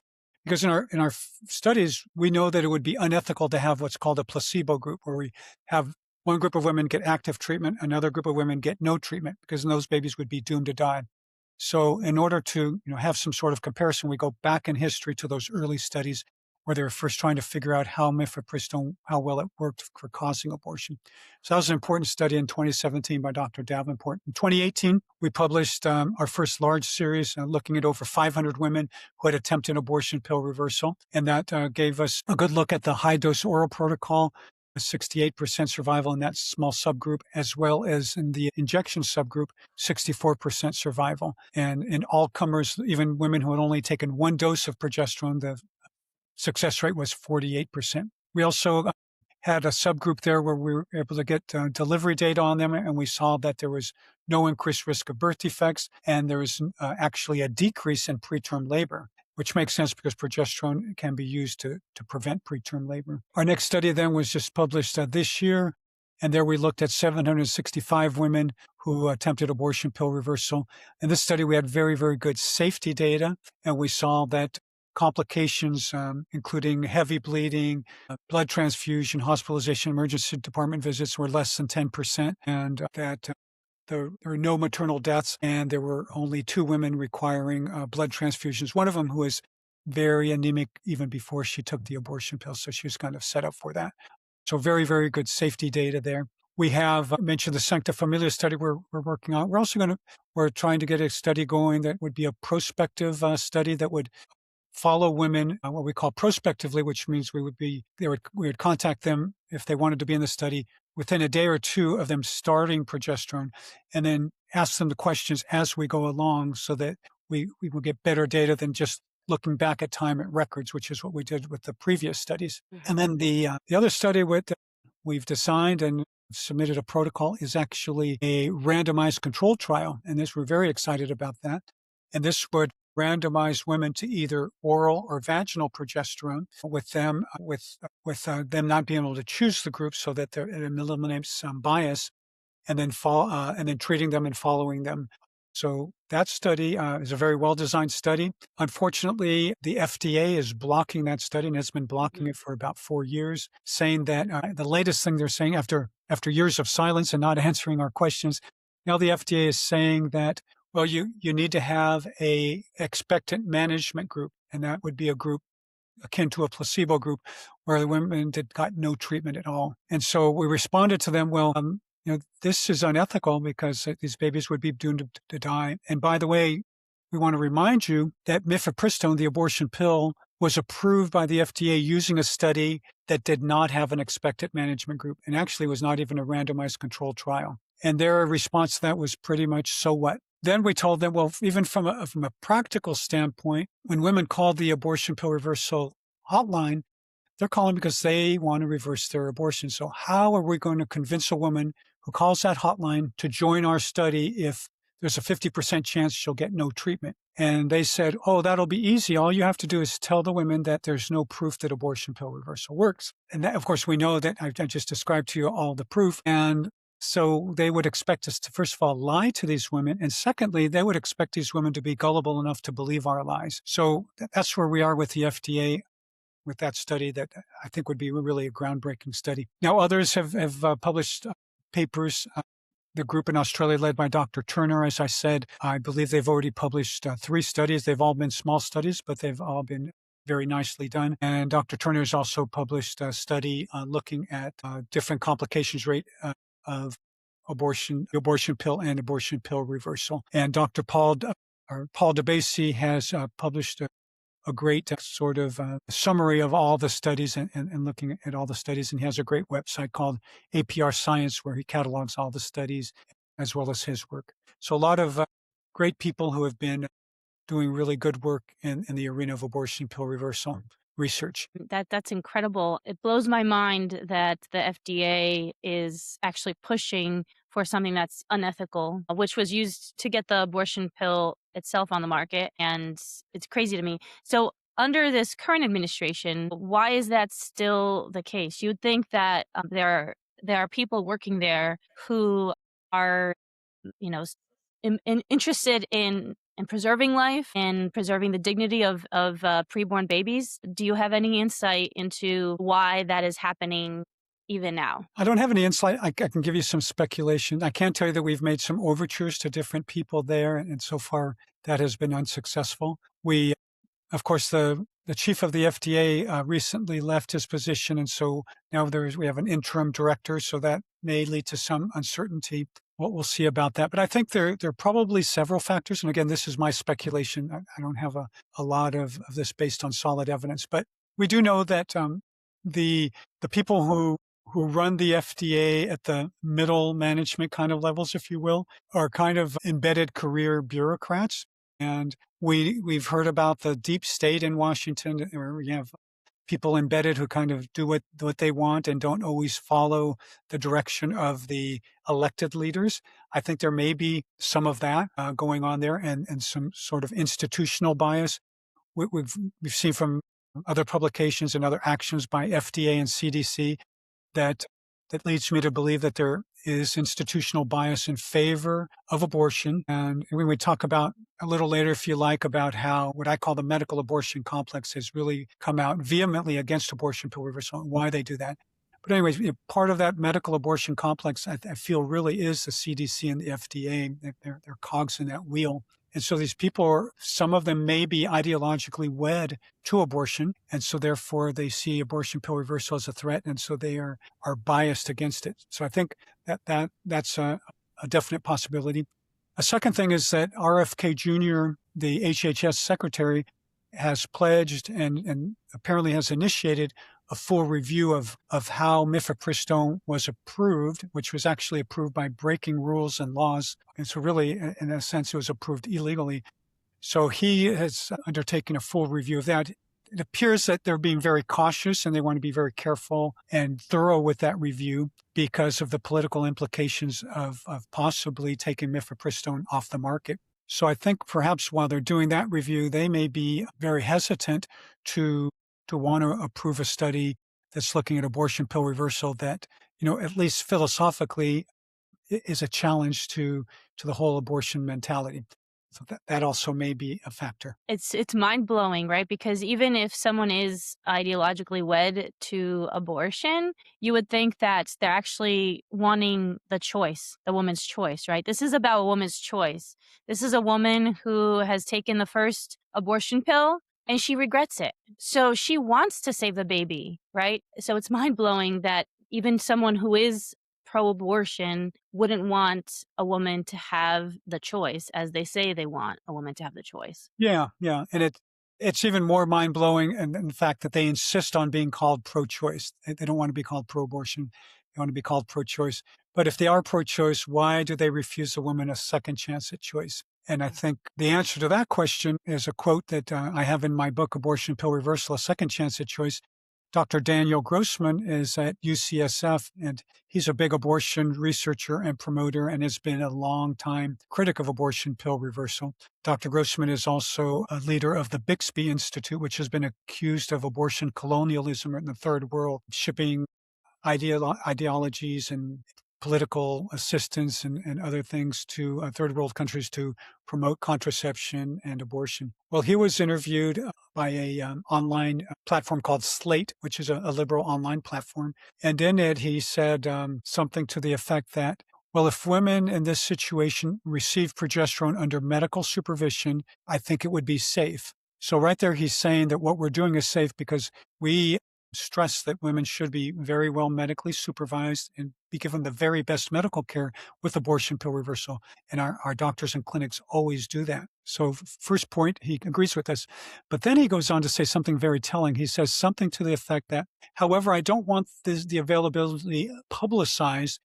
Because in our studies, we know that it would be unethical to have what's called a placebo group, where we have one group of women get active treatment, another group of women get no treatment, because those babies would be doomed to die. So in order to have some sort of comparison, we go back in history to those early studies where they were first trying to figure out how mifepristone, how well it worked for causing abortion. So that was an important study in 2017 by Dr. Davenport. In 2018, we published our first large series looking at over 500 women who had attempted abortion pill reversal. And that gave us a good look at the high-dose oral protocol, a 68% survival in that small subgroup, as well as in the injection subgroup, 64% survival. And in all comers, even women who had only taken one dose of progesterone, the success rate was 48%. We also had a subgroup there where we were able to get delivery data on them, and we saw that there was no increased risk of birth defects, and there was actually a decrease in preterm labor, which makes sense because progesterone can be used to prevent preterm labor. Our next study then was just published this year, and there we looked at 765 women who attempted abortion pill reversal. In this study, we had very, very good safety data, and we saw that complications, including heavy bleeding, blood transfusion, hospitalization, emergency department visits were less than 10%, and that there were no maternal deaths, and there were only 2 women requiring blood transfusions, one of them who was very anemic even before she took the abortion pill, so she was kind of set up for that. So very, very good safety data there. We have mentioned the Sancta Familia study we're working on. We're trying to get a study going that would be a prospective study that would follow women, what we call prospectively, which means we would contact them if they wanted to be in the study within a day or 2 of them starting progesterone, and then ask them the questions as we go along so that we will get better data than just looking back at time at records, which is what we did with the previous studies. Mm-hmm. And then the other study we've designed and submitted a protocol is actually a randomized control trial, and we're very excited about that. And this would randomize women to either oral or vaginal progesterone, with them not being able to choose the group, so that it eliminates some bias, and then treating them and following them. So that study is a very well-designed study. Unfortunately, the FDA is blocking that study and has been blocking it for about 4 years, saying that the latest thing they're saying after years of silence and not answering our questions, now the FDA is saying that, well, you need to have a expectant management group, and that would be a group akin to a placebo group where the women got no treatment at all. And so we responded to them, well, this is unethical because these babies would be doomed to die. And by the way, we want to remind you that mifepristone, the abortion pill, was approved by the FDA using a study that did not have an expectant management group and actually was not even a randomized controlled trial. And their response to that was pretty much, so what? Then we told them, well, even from a practical standpoint, when women call the abortion pill reversal hotline, they're calling because they want to reverse their abortion. So how are we going to convince a woman who calls that hotline to join our study if there's a 50% chance she'll get no treatment? And they said, oh, that'll be easy. All you have to do is tell the women that there's no proof that abortion pill reversal works. And that, of course, we know that I just described to you all the proof. And so they would expect us to, first of all, lie to these women. And secondly, they would expect these women to be gullible enough to believe our lies. So that's where we are with the FDA, with that study that I think would be really a groundbreaking study. Now, others have published papers. The group in Australia led by Dr. Turner, as I said, I believe they've already published 3 studies. They've all been small studies, but they've all been very nicely done. And Dr. Turner has also published a study looking at different complications rate of abortion pill and abortion pill reversal. And Dr. Paul DeBassy has published a great sort of summary of all the studies and looking at all the studies. And he has a great website called APR Science where he catalogs all the studies as well as his work. So a lot of great people who have been doing really good work in the arena of abortion pill reversal research. That's incredible. It blows my mind that the FDA is actually pushing for something that's unethical, which was used to get the abortion pill itself on the market. And it's crazy to me. So under this current administration, why is that still the case? You would think that there are people working there who are, interested in preserving life and preserving the dignity of preborn babies. Do you have any insight into why that is happening even now? I don't have any insight. I can give you some speculation. I can tell you that we've made some overtures to different people there, and so far that has been unsuccessful. Of course, the the chief of the FDA recently left his position, and so now we have an interim director, so that may lead to some uncertainty. What we'll see about that, but I think there are probably several factors. And again, this is my speculation. I don't have a lot of this based on solid evidence, but we do know that the people who run the FDA at the middle management kind of levels, if you will, are kind of embedded career bureaucrats. And we've heard about the deep state in Washington, where we have people embedded who kind of do what they want and don't always follow the direction of the elected leaders. I think there may be some of that going on there, and some sort of institutional bias. We've seen from other publications and other actions by FDA and CDC that leads me to believe that there is institutional bias in favor of abortion. And when we talk about a little later, if you like, about how what I call the medical abortion complex has really come out vehemently against abortion pill reversal and why they do that. But anyways, part of that medical abortion complex, I feel really is the CDC and the FDA. They're cogs in that wheel. And so these people some of them may be ideologically wed to abortion. And so therefore they see abortion pill reversal as a threat. And so they are biased against it. So I think that's a definite possibility. A second thing is that RFK Jr., the HHS secretary, has pledged and apparently has initiated a full review of how Mifepristone was approved, which was actually approved by breaking rules and laws. And so really, in a sense, it was approved illegally. So he has undertaken a full review of that. It appears that they're being very cautious and they want to be very careful and thorough with that review because of the political implications of possibly taking Mifepristone off the market. So I think perhaps while they're doing that review, they may be very hesitant to want to approve a study that's looking at abortion pill reversal that, at least philosophically is a challenge to the whole abortion mentality. So that also may be a factor. It's mind-blowing, right? Because even if someone is ideologically wed to abortion, you would think that they're actually wanting the choice, the woman's choice, right? This is about a woman's choice. This is a woman who has taken the first abortion pill and she regrets it. So she wants to save the baby, right? So it's mind-blowing that even someone who is pro-abortion wouldn't want a woman to have the choice, as they say they want a woman to have the choice. Yeah, yeah. And it's even more mind-blowing in the fact that they insist on being called pro-choice. They don't want to be called pro-abortion. They want to be called pro-choice. But if they are pro-choice, why do they refuse a woman a second chance at choice? And I think the answer to that question is a quote that I have in my book, Abortion Pill Reversal, A Second Chance at Choice. Dr. Daniel Grossman is at UCSF, and he's a big abortion researcher and promoter and has been a long time critic of abortion pill reversal. Dr. Grossman is also a leader of the Bixby Institute, which has been accused of abortion colonialism in the third world, shipping ideologies and political assistance and other things to third world countries to promote contraception and abortion. Well, he was interviewed by a online platform called Slate, which is a liberal online platform. And in it, he said something to the effect that, well, if women in this situation receive progesterone under medical supervision, I think it would be safe. So right there, he's saying that what we're doing is safe because we stress that women should be very well medically supervised and be given the very best medical care with abortion pill reversal. And our doctors and clinics always do that. So first point, he agrees with us. But then he goes on to say something very telling. He says something to the effect that, however, I don't want the availability publicized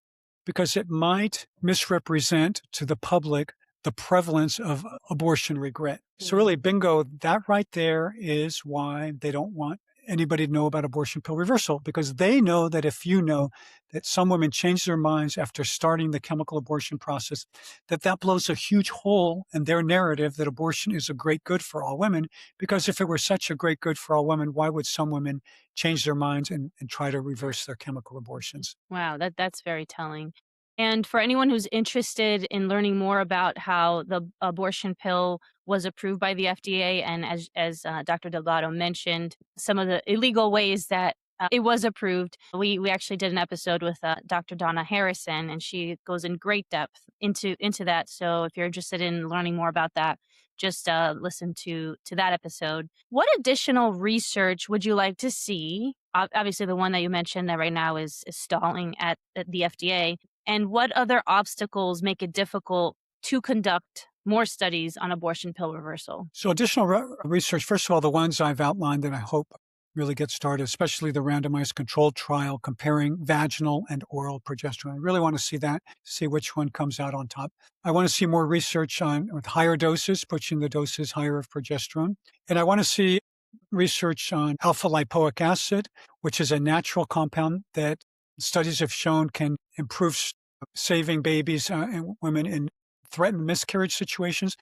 because it might misrepresent to the public the prevalence of abortion regret. So really, bingo, that right there is why they don't want anybody to know about abortion pill reversal, because they know that if you know that some women change their minds after starting the chemical abortion process, that blows a huge hole in their narrative that abortion is a great good for all women. Because if it were such a great good for all women, why would some women change their minds and try to reverse their chemical abortions? Wow, that's very telling. And for anyone who's interested in learning more about how the abortion pill was approved by the FDA, and as Dr. Delgado mentioned, some of the illegal ways that it was approved, we actually did an episode with Dr. Donna Harrison, and she goes in great depth into that. So if you're interested in learning more about that, just listen to that episode. What additional research would you like to see? Obviously, the one that you mentioned that right now is stalling at the FDA. And what other obstacles make it difficult to conduct more studies on abortion pill reversal? So additional research, first of all, the ones I've outlined that I hope really get started, especially the randomized controlled trial comparing vaginal and oral progesterone. I really want to see that, see which one comes out on top. I want to see more research on with higher doses, pushing the doses higher of progesterone. And I want to see research on alpha lipoic acid, which is a natural compound that studies have shown can improve saving babies and women in threatened miscarriage situations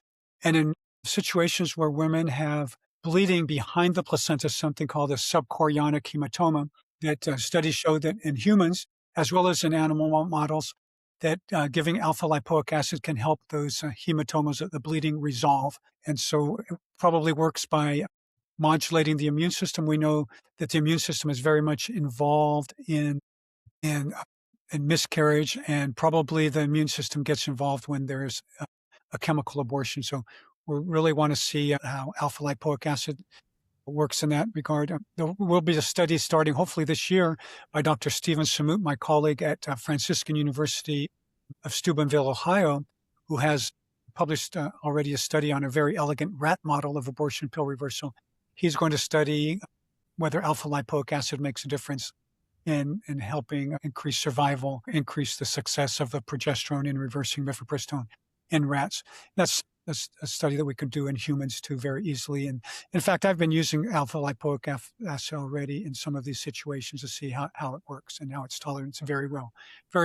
and in situations where women have bleeding behind the placenta, something called a subchorionic hematoma, that studies show that in humans, as well as in animal models, that giving alpha lipoic acid can help those hematomas, the bleeding, resolve. And so it probably works by modulating the immune system. We know that the immune system is very much involved in, in miscarriage, and probably the immune system gets involved when there's a chemical abortion. So we really want to see how alpha lipoic acid works in that regard. There will be a study starting hopefully this year by Dr. Stephen Samut, my colleague at Franciscan University of Steubenville, Ohio, who has published already a study on a very elegant rat model of abortion pill reversal. He's going to study whether alpha lipoic acid makes a difference in helping increase survival, increase the success of the progesterone in reversing mifepristone in rats. That's a study that we could do in humans too very easily. And in fact, I've been using alpha lipoic acid already in some of these situations to see how it works and how it's tolerated. It's very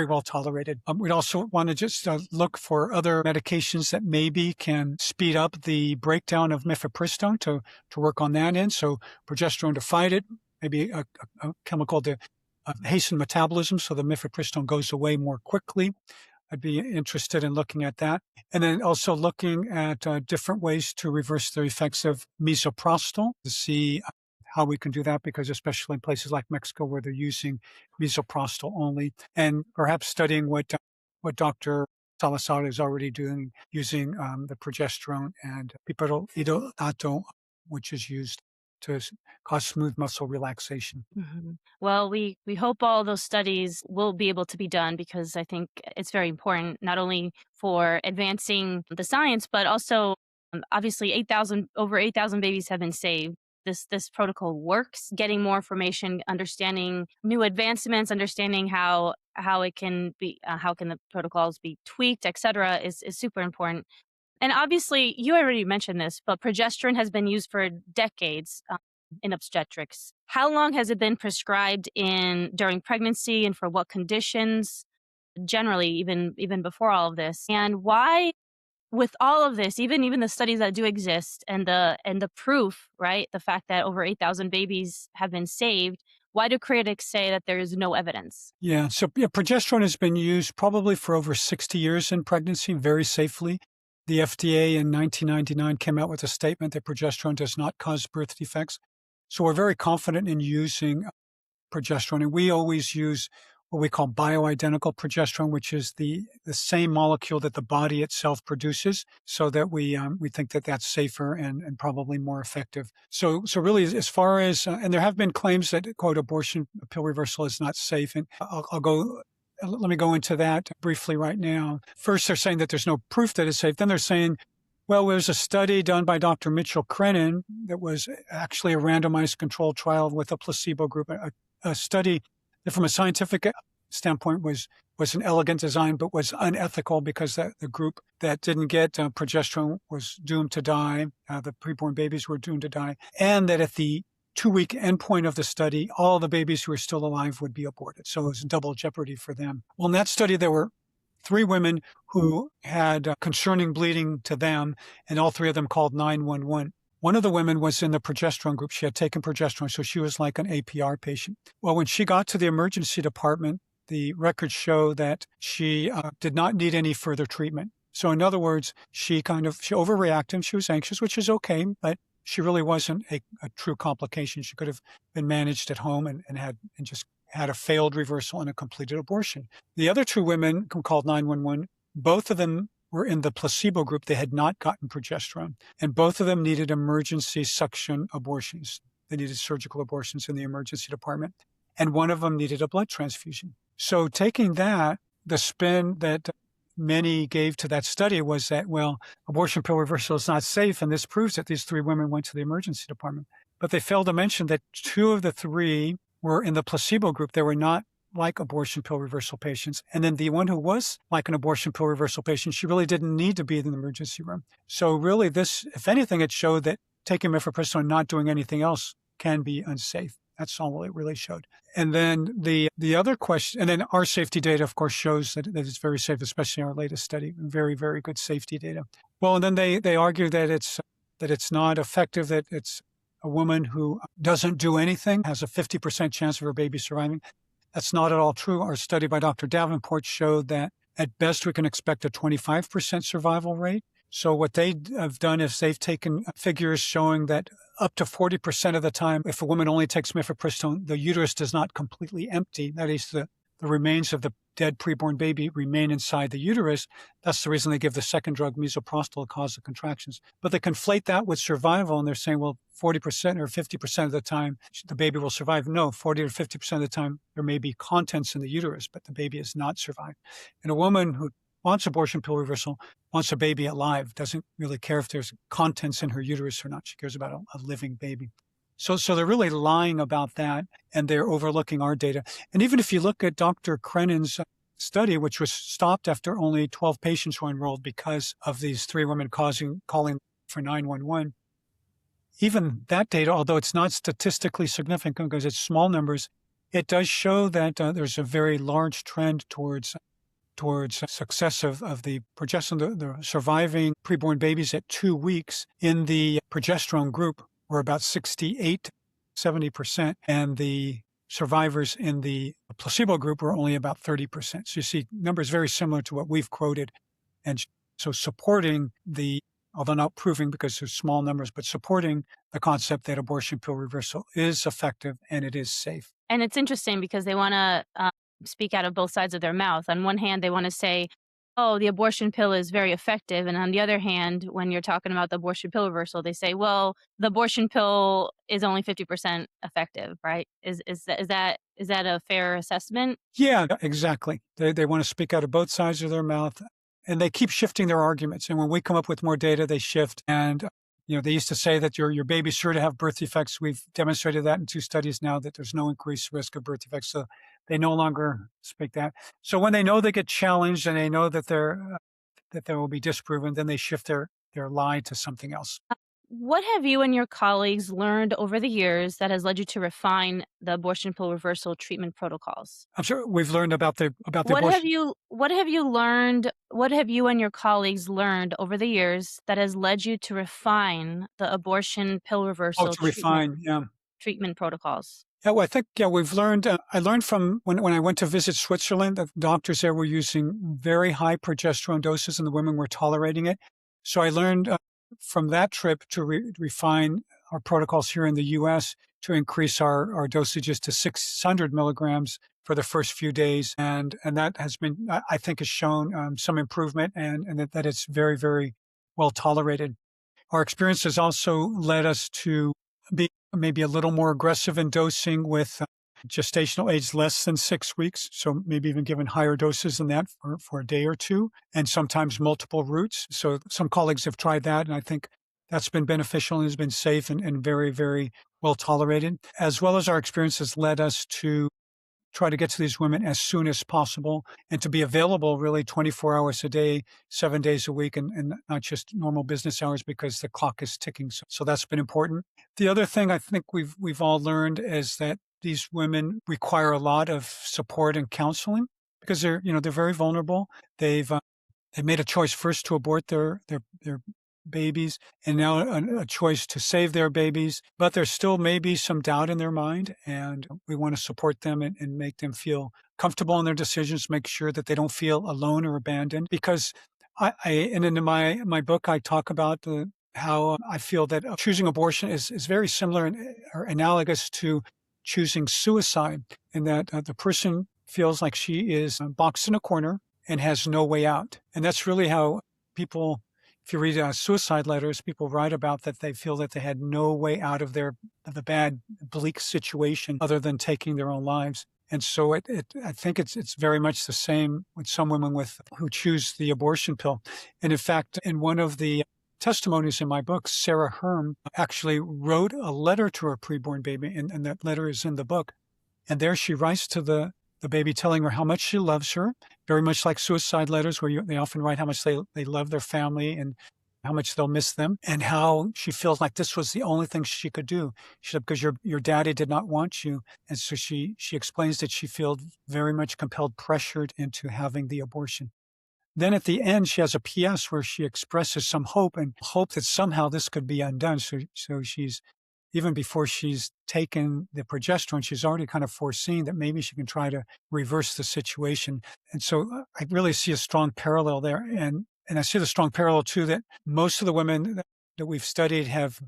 well tolerated. We'd also want to just look for other medications that maybe can speed up the breakdown of mifepristone to work on that end. So progesterone to fight it, maybe a chemical to hasten metabolism so the mifepristone goes away more quickly. I'd be interested in looking at that. And then also looking at different ways to reverse the effects of misoprostol to see how we can do that, because especially in places like Mexico where they're using misoprostol only, and perhaps studying what Dr. Salazar is already doing using the progesterone and piperidolato, which is used to cause smooth muscle relaxation. Well, we hope all those studies will be able to be done, because I think it's very important, not only for advancing the science, but also obviously over 8,000 babies have been saved. This protocol works. Getting more information, understanding new advancements, understanding how it can be, how can the protocols be tweaked, etc., is super important. And obviously, you already mentioned this, but progesterone has been used for decades in obstetrics. How long has it been prescribed during pregnancy, and for what conditions? Generally, even before all of this, and why, with all of this, even the studies that do exist, and the proof, right? The fact that over 8,000 babies have been saved. Why do critics say that there is no evidence? Yeah, so progesterone has been used probably for over 60 years in pregnancy, very safely. The FDA in 1999 came out with a statement that progesterone does not cause birth defects. So we're very confident in using progesterone. And we always use what we call bioidentical progesterone, which is the same molecule that the body itself produces, so that we think that that's safer and probably more effective. So really, as far as, and there have been claims that, quote, abortion pill reversal is not safe. And let me go into that briefly right now. First, they're saying that there's no proof that it's safe. Then they're saying, well, there's a study done by Dr. Mitchell Crennan that was actually a randomized controlled trial with a placebo group, a study that from a scientific standpoint was an elegant design, but was unethical because the group that didn't get progesterone was doomed to die. The preborn babies were doomed to die. And that at the 2-week endpoint of the study, all the babies who were still alive would be aborted. So it was double jeopardy for them. Well, in that study, there were 3 women who had concerning bleeding to them, and all 3 of them called 911. One of the women was in the progesterone group. She had taken progesterone, so she was like an APR patient. Well, when she got to the emergency department, the records show that she did not need any further treatment. So in other words, she overreacted. She was anxious, which is okay, but she really wasn't a true complication. She could have been managed at home and just had a failed reversal and a completed abortion. The other 2 women who called 911, both of them were in the placebo group. They had not gotten progesterone. And both of them needed emergency suction abortions. They needed surgical abortions in the emergency department. And one of them needed a blood transfusion. So taking that, the spin that many gave to that study was that, well, abortion pill reversal is not safe, and this proves that these 3 women went to the emergency department. But they failed to mention that 2 of the 3 were in the placebo group. They were not like abortion pill reversal patients. And then the one who was like an abortion pill reversal patient, she really didn't need to be in the emergency room. So really this, if anything, it showed that taking mifepristone and not doing anything else can be unsafe. That's all it really showed. And then the other question, and then our safety data, of course, shows that it's very safe, especially our latest study. Very, very good safety data. Well, and then they argue that it's not effective, that it's a woman who doesn't do anything has a 50% chance of her baby surviving. That's not at all true. Our study by Dr. Davenport showed that at best we can expect a 25% survival rate. So what they have done is they've taken figures showing that up to 40% of the time, if a woman only takes mifepristone, the uterus does not completely empty. That is, the remains of the dead preborn baby remain inside the uterus. That's the reason they give the second drug, misoprostol, to cause the contractions. But they conflate that with survival, and they're saying, well, 40% or 50% of the time, the baby will survive. No, 40 or 50% of the time, there may be contents in the uterus, but the baby is not survived. And a woman who wants abortion pill reversal wants a baby alive, doesn't really care if there's contents in her uterus or not. She cares about a living baby. So they're really lying about that, and they're overlooking our data. And even if you look at Dr. Crennan's study, which was stopped after only 12 patients were enrolled because of these 3 women calling for 911, even that data, although it's not statistically significant because it's small numbers, it does show that there's a very large trend towards success of the progesterone. The surviving preborn babies at 2 weeks in the progesterone group were about 68, 70%, and the survivors in the placebo group were only about 30%. So you see numbers very similar to what we've quoted. And so supporting although not proving because there's small numbers, but supporting the concept that abortion pill reversal is effective and it is safe. And it's interesting because they want to speak out of both sides of their mouth. On one hand, they want to say, oh, the abortion pill is very effective. And on the other hand, when you're talking about the abortion pill reversal, they say, well, the abortion pill is only 50% effective, right? Is that a fair assessment? Yeah, exactly. They want to speak out of both sides of their mouth, and they keep shifting their arguments. And when we come up with more data, they shift. And they used to say that your baby's sure to have birth defects. We've demonstrated that in 2 studies now, that there's no increased risk of birth defects. So they no longer speak that. So when they know they get challenged and they know that they will be disproven, then they shift their lie to something else. What have you and your colleagues learned over the years that has led you to refine the abortion pill reversal treatment protocols? I'm sure we've learned about the What abortion. have you learned? What have you and your colleagues learned over the years that has led you to refine the abortion pill Oh, reversal to refine, yeah. treatment protocols? Yeah, well, I think, we've learned, I learned from when I went to visit Switzerland, that doctors there were using very high progesterone doses and the women were tolerating it. So I learned from that trip to refine our protocols here in the U.S. to increase our dosages to 600 milligrams for the first few days. And that has been, I think, has shown some improvement and that it's very, very well tolerated. Our experience has also led us to be maybe a little more aggressive in dosing with gestational age less than 6 weeks. So maybe even given higher doses than that for a day or 2, and sometimes multiple routes. So some colleagues have tried that, and I think that's been beneficial and has been safe and very, very well tolerated. As well as our experience has led us to try to get to these women as soon as possible and to be available really 24 hours a day, 7 days a week, and not just normal business hours because the clock is ticking. So that's been important. The other thing I think we've all learned is that these women require a lot of support and counseling because they're very vulnerable. They've made a choice first to abort their babies, and now a choice to save their babies, but there's still maybe some doubt in their mind, and we want to support them and make them feel comfortable in their decisions, make sure that they don't feel alone or abandoned. Because in my book, I talk about how I feel that choosing abortion is very similar or analogous to choosing suicide, in that the person feels like she is boxed in a corner and has no way out. And that's really how people, if you read suicide letters, people write about that they feel that they had no way out of the bad, bleak situation other than taking their own lives. And so I think it's very much the same with some women who choose the abortion pill. And in fact, in one of the testimonies in my book, Sarah Herm actually wrote a letter to her preborn baby, and that letter is in the book. And there she writes to the baby telling her how much she loves her, very much like suicide letters where they often write how much they love their family and how much they'll miss them, and how she feels like this was the only thing she could do. She said, because your daddy did not want you. And so she explains that she feels very much compelled, pressured into having the abortion. Then at the end, she has a PS where she expresses some hope and hope that somehow this could be undone. So she's, even before she's taken the progesterone, she's already kind of foreseen that maybe she can try to reverse the situation. And so I really see a strong parallel there. And I see the strong parallel too that most of the women that we've studied have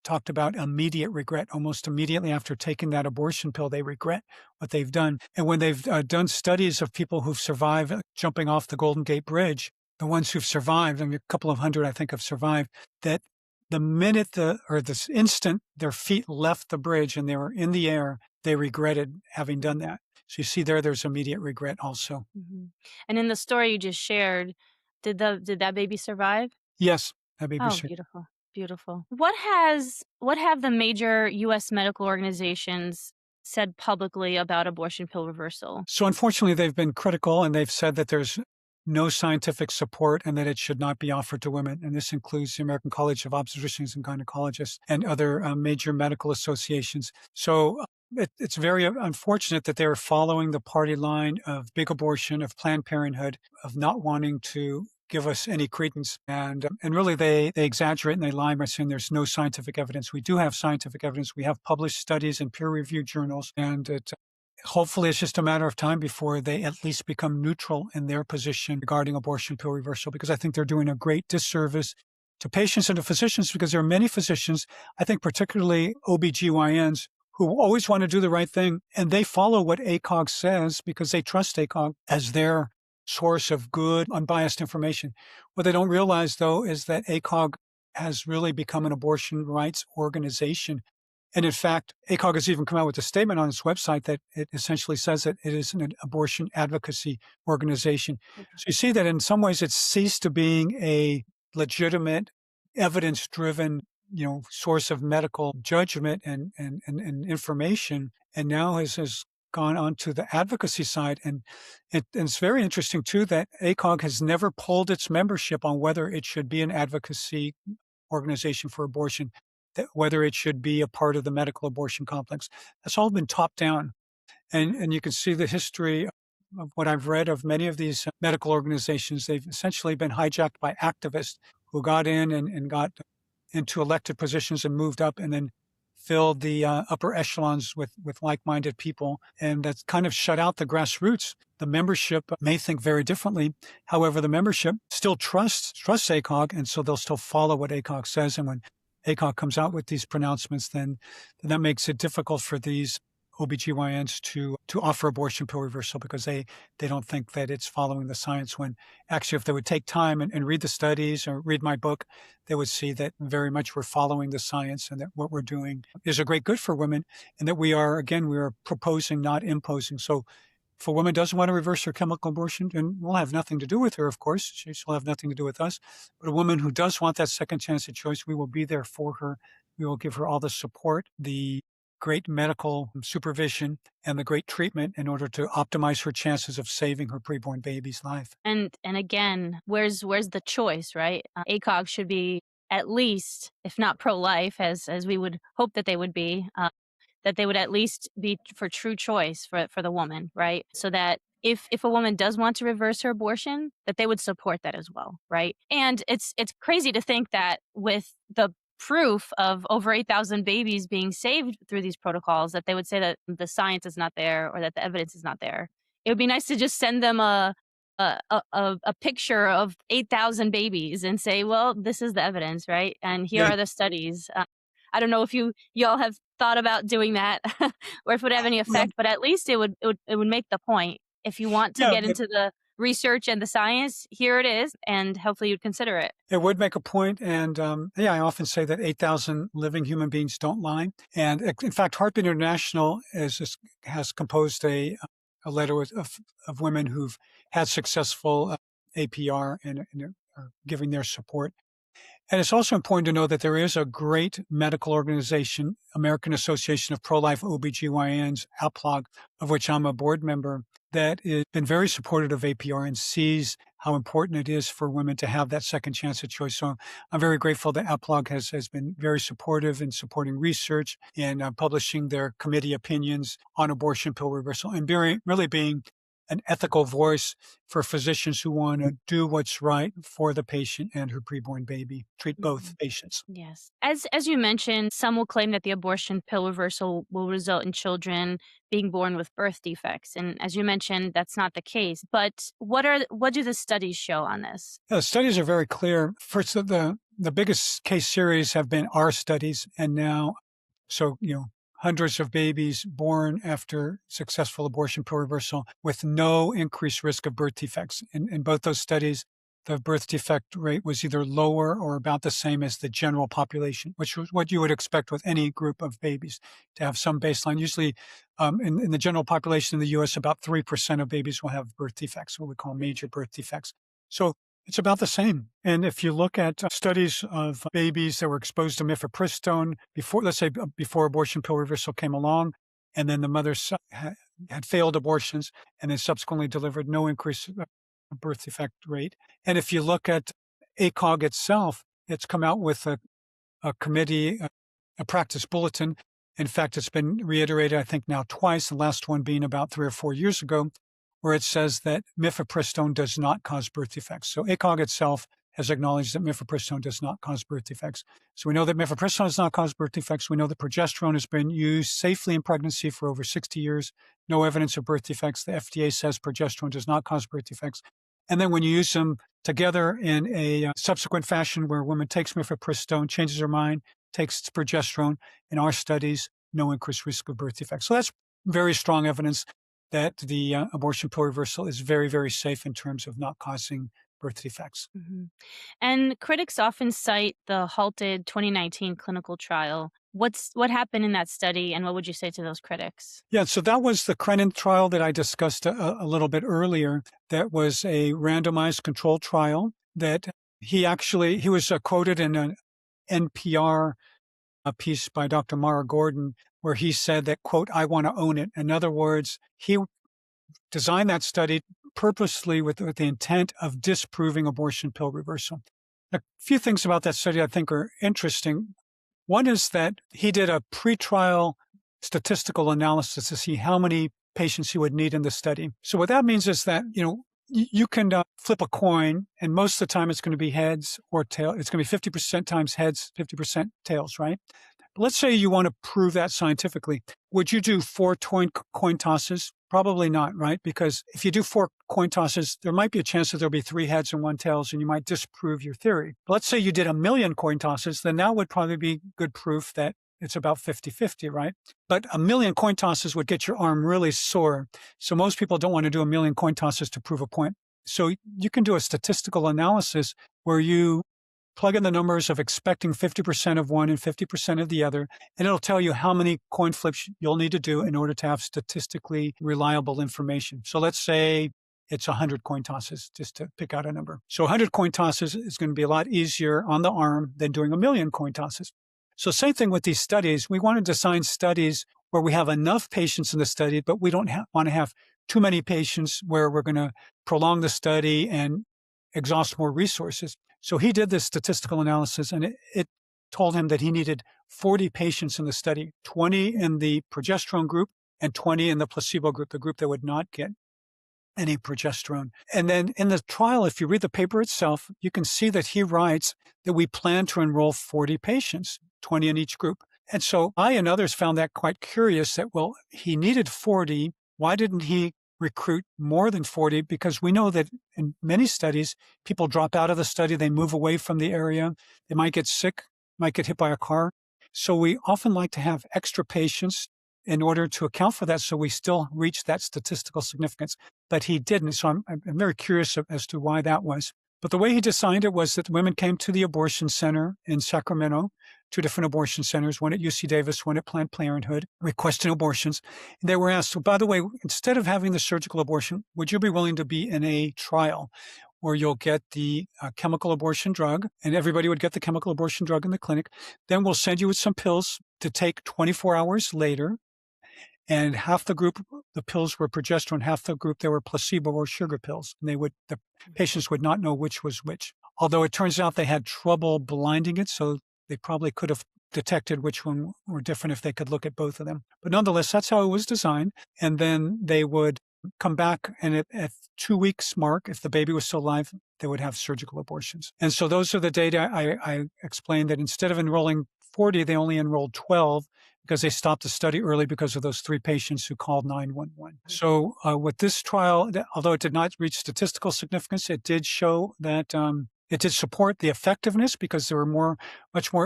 talked about immediate regret. Almost immediately after taking that abortion pill, they regret what they've done. And when they've done studies of people who've survived jumping off the Golden Gate Bridge, the ones who've survived, I mean, a couple of hundred, I think, have survived, that the minute this instant their feet left the bridge and they were in the air, they regretted having done that. So you see there's immediate regret also. Mhm. And in the story you just shared, did that baby survive? Yes, that baby. Oh, beautiful. Beautiful. What have the major US medical organizations said publicly about abortion pill reversal? So unfortunately, they've been critical and they've said that there's no scientific support and that it should not be offered to women. And this includes the American College of Obstetricians and Gynecologists and other major medical associations. So it's very unfortunate that they're following the party line of big abortion, of Planned Parenthood, of not wanting to give us any credence. And really they exaggerate and they lie by saying there's no scientific evidence. We do have scientific evidence. We have published studies in peer-reviewed journals, and hopefully it's just a matter of time before they at least become neutral in their position regarding abortion pill reversal, because I think they're doing a great disservice to patients and to physicians, because there are many physicians, I think particularly OBGYNs, who always want to do the right thing, and they follow what ACOG says because they trust ACOG as their source of good, unbiased information. What they don't realize, though, is that ACOG has really become an abortion rights organization. And in fact, ACOG has even come out with a statement on its website that it essentially says that it is an abortion advocacy organization. So you see that in some ways it's ceased to being a legitimate, evidence-driven, source of medical judgment and information, and now has gone on to the advocacy side. And it's very interesting too that ACOG has never polled its membership on whether it should be an advocacy organization for abortion, whether it should be a part of the medical abortion complex. That's all been top down. And you can see the history of what I've read of many of these medical organizations. They've essentially been hijacked by activists who got in and got into elected positions and moved up and then filled the upper echelons with like-minded people. And that's kind of shut out the grassroots. The membership may think very differently. However, the membership still trusts ACOG, and so they'll still follow what ACOG says. And when ACOG comes out with these pronouncements, then that makes it difficult for these OBGYNs to offer abortion pill reversal, because they don't think that it's following the science, when actually if they would take time and read the studies or read my book, they would see that very much we're following the science and that what we're doing is a great good for women, and that we are proposing, not imposing. So if a woman doesn't want to reverse her chemical abortion, and we'll have nothing to do with her, of course, she'll have nothing to do with us. But a woman who does want that second chance of choice, we will be there for her. We will give her all the support, the great medical supervision, and the great treatment in order to optimize her chances of saving her preborn baby's life. And again, where's the choice, right? ACOG should be at least, if not pro-life, as we would hope that they would be, that they would at least be for true choice for the woman, right? So that if a woman does want to reverse her abortion, that they would support that as well, right? And it's crazy to think that with the proof of over 8,000 babies being saved through these protocols, that they would say that the science is not there or that the evidence is not there. It would be nice to just send them a picture of 8,000 babies and say, well, this is the evidence, right? And here are the studies. I don't know if y'all have thought about doing that or if it would have any effect, but at least it would make the point. If you want to get into research and the science, here it is, and hopefully you'd consider it. It would make a point, and yeah, I often say that 8,000 living human beings don't lie. And in fact, Heartbeat International has composed a letter of women who've had successful APR and are giving their support. And it's also important to know that there is a great medical organization, American Association of Pro-Life OBGYNs, APLOG, of which I'm a board member, that has been very supportive of APR and sees how important it is for women to have that second chance of choice. So I'm very grateful that APLOG has been very supportive in supporting research and publishing their committee opinions on abortion pill reversal and really being an ethical voice for physicians who want to do what's right for the patient and her preborn baby, treat both patients. Yes. As you mentioned, some will claim that the abortion pill reversal will result in children being born with birth defects. And as you mentioned, that's not the case. But what do the studies show on this? The studies are very clear. First, the biggest case series have been our studies, and now, so hundreds of babies born after successful abortion pill reversal with no increased risk of birth defects. In both those studies, the birth defect rate was either lower or about the same as the general population, which was what you would expect with any group of babies to have some baseline. Usually, in the general population in the U.S., about 3% of babies will have birth defects, what we call major birth defects. So it's about the same. And if you look at studies of babies that were exposed to Mifepristone before, let's say before abortion pill reversal came along, and then the mothers had failed abortions and then subsequently delivered, no increase birth defect rate. And if you look at ACOG itself, it's come out with a committee, a practice bulletin. In fact, it's been reiterated, I think now twice, the last one being about 3 or 4 years ago, where it says that Mifepristone does not cause birth defects. So ACOG itself has acknowledged that Mifepristone does not cause birth defects. So we know that Mifepristone does not cause birth defects. We know that progesterone has been used safely in pregnancy for over 60 years. No evidence of birth defects. The FDA says progesterone does not cause birth defects. And then when you use them together in a subsequent fashion where a woman takes Mifepristone, changes her mind, takes progesterone, in our studies, no increased risk of birth defects. So that's very strong evidence that the abortion pill reversal is very, very safe in terms of not causing birth defects. And critics often cite the halted 2019 clinical trial. What happened in that study, and what would you say to those critics? Yeah, so that was the Crennan trial that I discussed a little bit earlier. That was a randomized controlled trial that he was quoted in an NPR piece by Dr. Mara Gordon, where he said that, quote, "I want to own it." In other words, he designed that study purposely with the intent of disproving abortion pill reversal. A few things about that study I think are interesting. One is that he did a pretrial statistical analysis to see how many patients he would need in the study. So what that means is that, you can flip a coin, and most of the time it's going to be heads or tail. It's going to be 50% times heads, 50% tails, right? But let's say you want to prove that scientifically. Would you do 4 coin tosses? Probably not, right? Because if you do 4 coin tosses, there might be a chance that there'll be 3 heads and 1 tails, and you might disprove your theory. But let's say you did 1,000,000 coin tosses, then that would probably be good proof that it's about 50-50, right? But 1,000,000 coin tosses would get your arm really sore. So most people don't want to do 1,000,000 coin tosses to prove a point. So you can do a statistical analysis where you plug in the numbers of expecting 50% of one and 50% of the other, and it'll tell you how many coin flips you'll need to do in order to have statistically reliable information. So let's say it's 100 coin tosses, just to pick out a number. So 100 coin tosses is going to be a lot easier on the arm than doing 1,000,000 coin tosses. So same thing with these studies. We want to design studies where we have enough patients in the study, but we don't want to have too many patients where we're going to prolong the study and exhaust more resources. So he did this statistical analysis, and it told him that he needed 40 patients in the study, 20 in the progesterone group and 20 in the placebo group, the group that would not get any progesterone. And then in the trial, if you read the paper itself, you can see that he writes that we plan to enroll 40 patients, 20 in each group. And so I and others found that quite curious that, well, he needed 40. Why didn't he recruit more than 40? Because we know that in many studies, people drop out of the study, they move away from the area, they might get sick, might get hit by a car. So we often like to have extra patients in order to account for that, so we still reached that statistical significance. But he didn't, so I'm very curious as to why that was. But the way he designed it was that women came to the abortion center in Sacramento, 2 different abortion centers, one at UC Davis, one at Planned Parenthood, requesting abortions. And they were asked, so by the way, instead of having the surgical abortion, would you be willing to be in a trial where you'll get the chemical abortion drug, and everybody would get the chemical abortion drug in the clinic. Then we'll send you with some pills to take 24 hours later. And half the group, the pills were progesterone, half the group, they were placebo or sugar pills. And the patients would not know which was which. Although it turns out they had trouble blinding it, so they probably could have detected which one were different if they could look at both of them. But nonetheless, that's how it was designed. And then they would come back, and at 2 weeks mark, if the baby was still alive, they would have surgical abortions. And so those are the data I explained, that instead of enrolling 40, they only enrolled 12 because they stopped the study early because of those 3 patients who called 911. So with this trial, although it did not reach statistical significance, it did show that it did support the effectiveness, because there were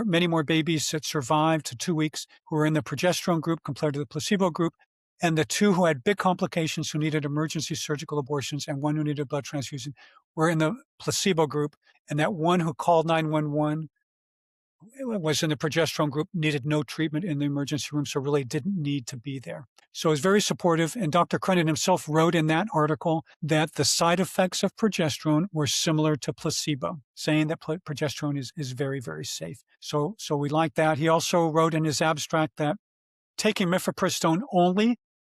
many more babies that survived to 2 weeks who were in the progesterone group compared to the placebo group. And the 2 who had big complications, who needed emergency surgical abortions, and 1 who needed blood transfusion, were in the placebo group. And that 1 who called 911 was in the progesterone group, needed no treatment in the emergency room, so really didn't need to be there. So it was very supportive. And Dr. Crennan himself wrote in that article that the side effects of progesterone were similar to placebo, saying that progesterone is very, very safe. So we like that. He also wrote in his abstract that taking mifepristone only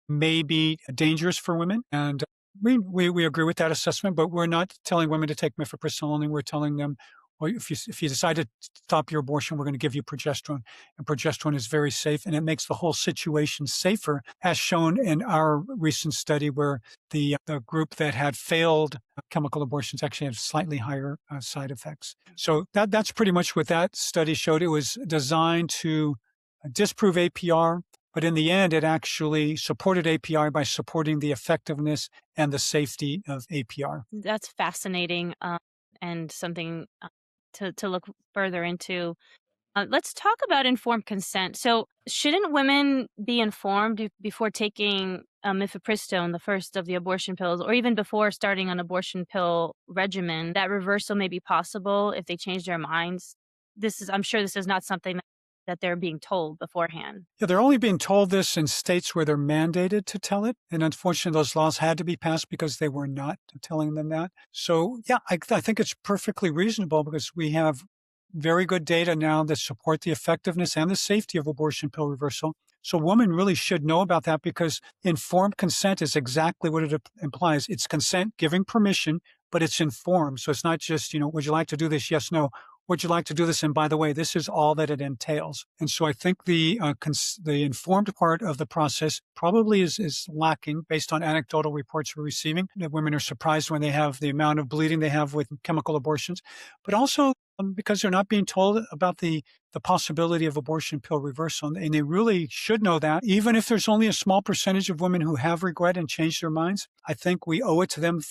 may be dangerous for women. And we agree with that assessment, but we're not telling women to take mifepristone only. We're telling them, well, if you decide to stop your abortion, we're going to give you progesterone. And progesterone is very safe, and it makes the whole situation safer, as shown in our recent study where the group that had failed chemical abortions actually had slightly higher side effects. So that's pretty much what that study showed. It was designed to disprove APR, but in the end, it actually supported APR by supporting the effectiveness and the safety of APR. That's fascinating, and something to look further into. Let's talk about informed consent. So, shouldn't women be informed before taking mifepristone, the first of the abortion pills, or even before starting an abortion pill regimen, that reversal may be possible if they change their minds? I'm sure this is not something that they're being told beforehand. Yeah, they're only being told this in states where they're mandated to tell it. And unfortunately, those laws had to be passed because they were not telling them that. So, yeah, I think it's perfectly reasonable, because we have very good data now that support the effectiveness and the safety of abortion pill reversal. So women really should know about that, because informed consent is exactly what it implies. It's consent, giving permission, but it's informed. So it's not just, would you like to do this? Yes, no. Would you like to do this? And by the way, this is all that it entails. And so I think the informed part of the process probably is lacking, based on anecdotal reports we're receiving, that women are surprised when they have the amount of bleeding they have with chemical abortions, but also because they're not being told about the possibility of abortion pill reversal. And they really should know that. Even if there's only a small percentage of women who have regret and change their minds, I think we owe it to them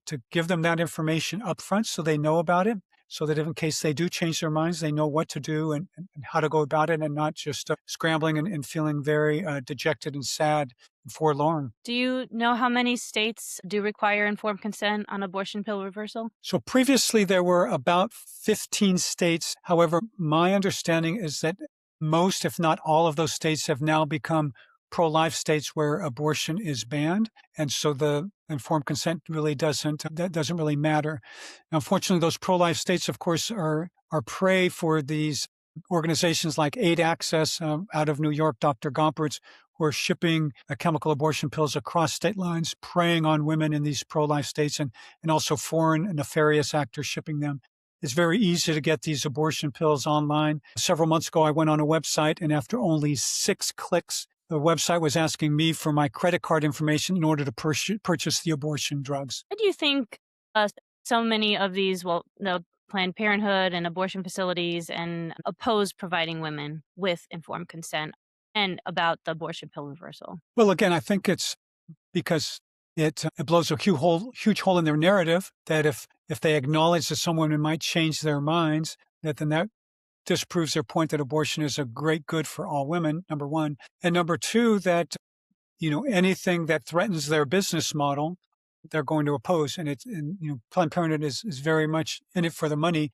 to give them that information up front, so they know about it, so that if in case they do change their minds, they know what to do and how to go about it, and not just scrambling and feeling very dejected and sad and forlorn. Do you know how many states do require informed consent on abortion pill reversal? So previously there were about 15 states. However, my understanding is that most, if not all, of those states have now become pro-life states where abortion is banned. And so the informed consent really doesn't really matter. Now, unfortunately, those pro-life states, of course, are prey for these organizations like Aid Access out of New York, Dr. Gompertz, who are shipping chemical abortion pills across state lines, preying on women in these pro-life states, and also foreign nefarious actors shipping them. It's very easy to get these abortion pills online. Several months ago, I went on a website, and after only 6 clicks, the website was asking me for my credit card information in order to purchase the abortion drugs. Why do you think so many of these, the Planned Parenthood and abortion facilities, and oppose providing women with informed consent and about the abortion pill reversal? Well, again, I think it's because it blows a huge hole in their narrative, that if they acknowledge that some women might change their minds, that then that disproves their point that abortion is a great good for all women, number one. And number two, that, anything that threatens their business model, they're going to oppose. And Planned Parenthood is very much in it for the money.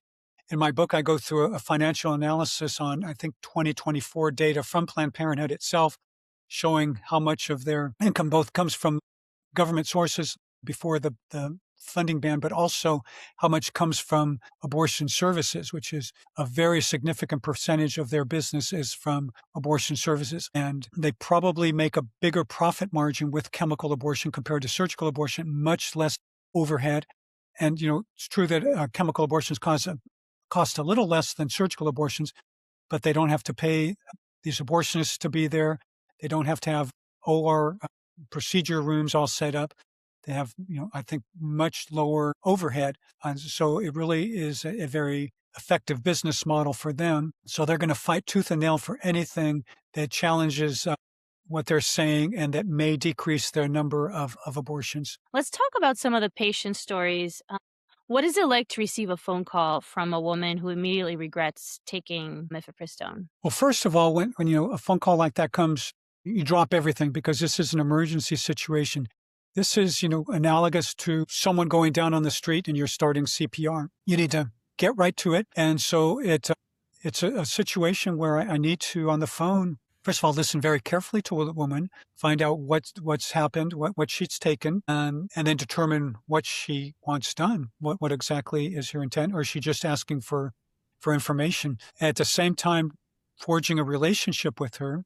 In my book, I go through a financial analysis on, I think, 2024 data from Planned Parenthood itself, showing how much of their income both comes from government sources before the funding ban, but also how much comes from abortion services, which is a very significant percentage of their business is from abortion services. And they probably make a bigger profit margin with chemical abortion compared to surgical abortion, much less overhead. And, it's true that chemical abortions cost a little less than surgical abortions, but they don't have to pay these abortionists to be there. They don't have to have OR procedure rooms all set up. They have, I think, much lower overhead. And so it really is a very effective business model for them. So they're going to fight tooth and nail for anything that challenges what they're saying and that may decrease their number of abortions. Let's talk about some of the patient stories. What is it like to receive a phone call from a woman who immediately regrets taking mifepristone? Well, first of all, when a phone call like that comes, you drop everything because this is an emergency situation. This is, analogous to someone going down on the street and you're starting CPR. You need to get right to it. And so it's a situation where I need to, on the phone, first of all, listen very carefully to the woman, find out what's happened, what she's taken, and then determine what she wants done. What exactly is her intent, or is she just asking for information? At the same time, forging a relationship with her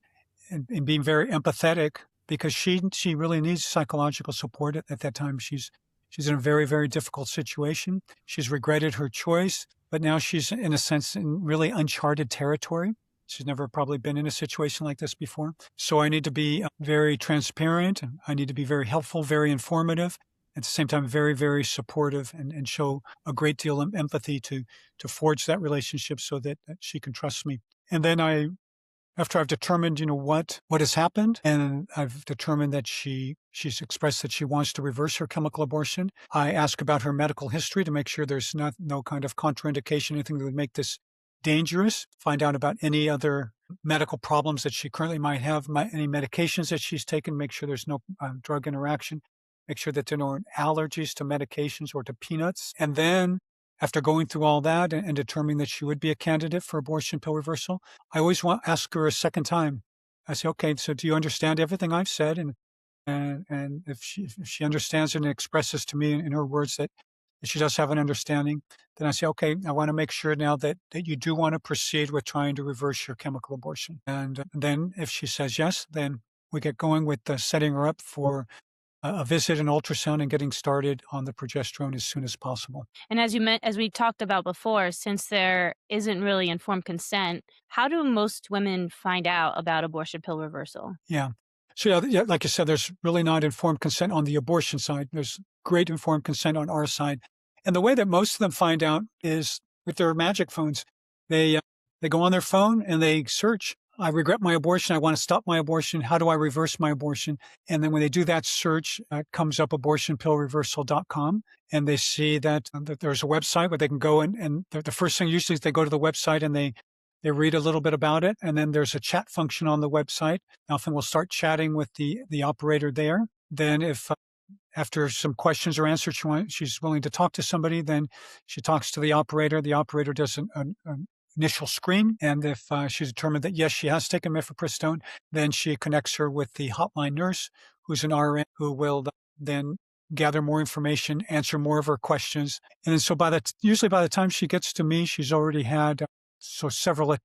and being very empathetic, because she really needs psychological support at that time. She's in a very, very difficult situation. She's regretted her choice, but now she's, in a sense, in really uncharted territory. She's never probably been in a situation like this before. So I need to be very transparent. I need to be very helpful, very informative, at the same time, very, very supportive and show a great deal of empathy to forge that relationship so that she can trust me. And then after I've determined, what has happened, and I've determined that she's expressed that she wants to reverse her chemical abortion, I ask about her medical history to make sure there's no kind of contraindication, anything that would make this dangerous. Find out about any other medical problems that she currently might have, any medications that she's taken, make sure there's no drug interaction, make sure that there are no allergies to medications or to peanuts. And then after going through all that and determining that she would be a candidate for abortion pill reversal, I always want to ask her a second time. I say, okay, so do you understand everything I've said? And if she understands it and expresses to me in her words that she does have an understanding, then I say, okay, I want to make sure now that you do want to proceed with trying to reverse your chemical abortion. And then if she says yes, then we get going with setting her up for a visit, an ultrasound, and getting started on the progesterone as soon as possible. And as we talked about before, since there isn't really informed consent, how do most women find out about abortion pill reversal? Yeah. So yeah, like you said, there's really not informed consent on the abortion side. There's great informed consent on our side. And the way that most of them find out is with their magic phones. They go on their phone and they search, I regret my abortion. I want to stop my abortion. How do I reverse my abortion? And then when they do that search, it comes up abortionpillreversal.com. And they see that there's a website where they can go and the first thing usually is they go to the website and they read a little bit about it. And then there's a chat function on the website. Often we'll start chatting with the operator there. Then if after some questions are answered, she's willing to talk to somebody, then she talks to the operator. The operator does an initial screen. And if she's determined that, yes, she has taken mifepristone, then she connects her with the hotline nurse, who's an RN, who will then gather more information, answer more of her questions. And then so usually by the time she gets to me, she's already had several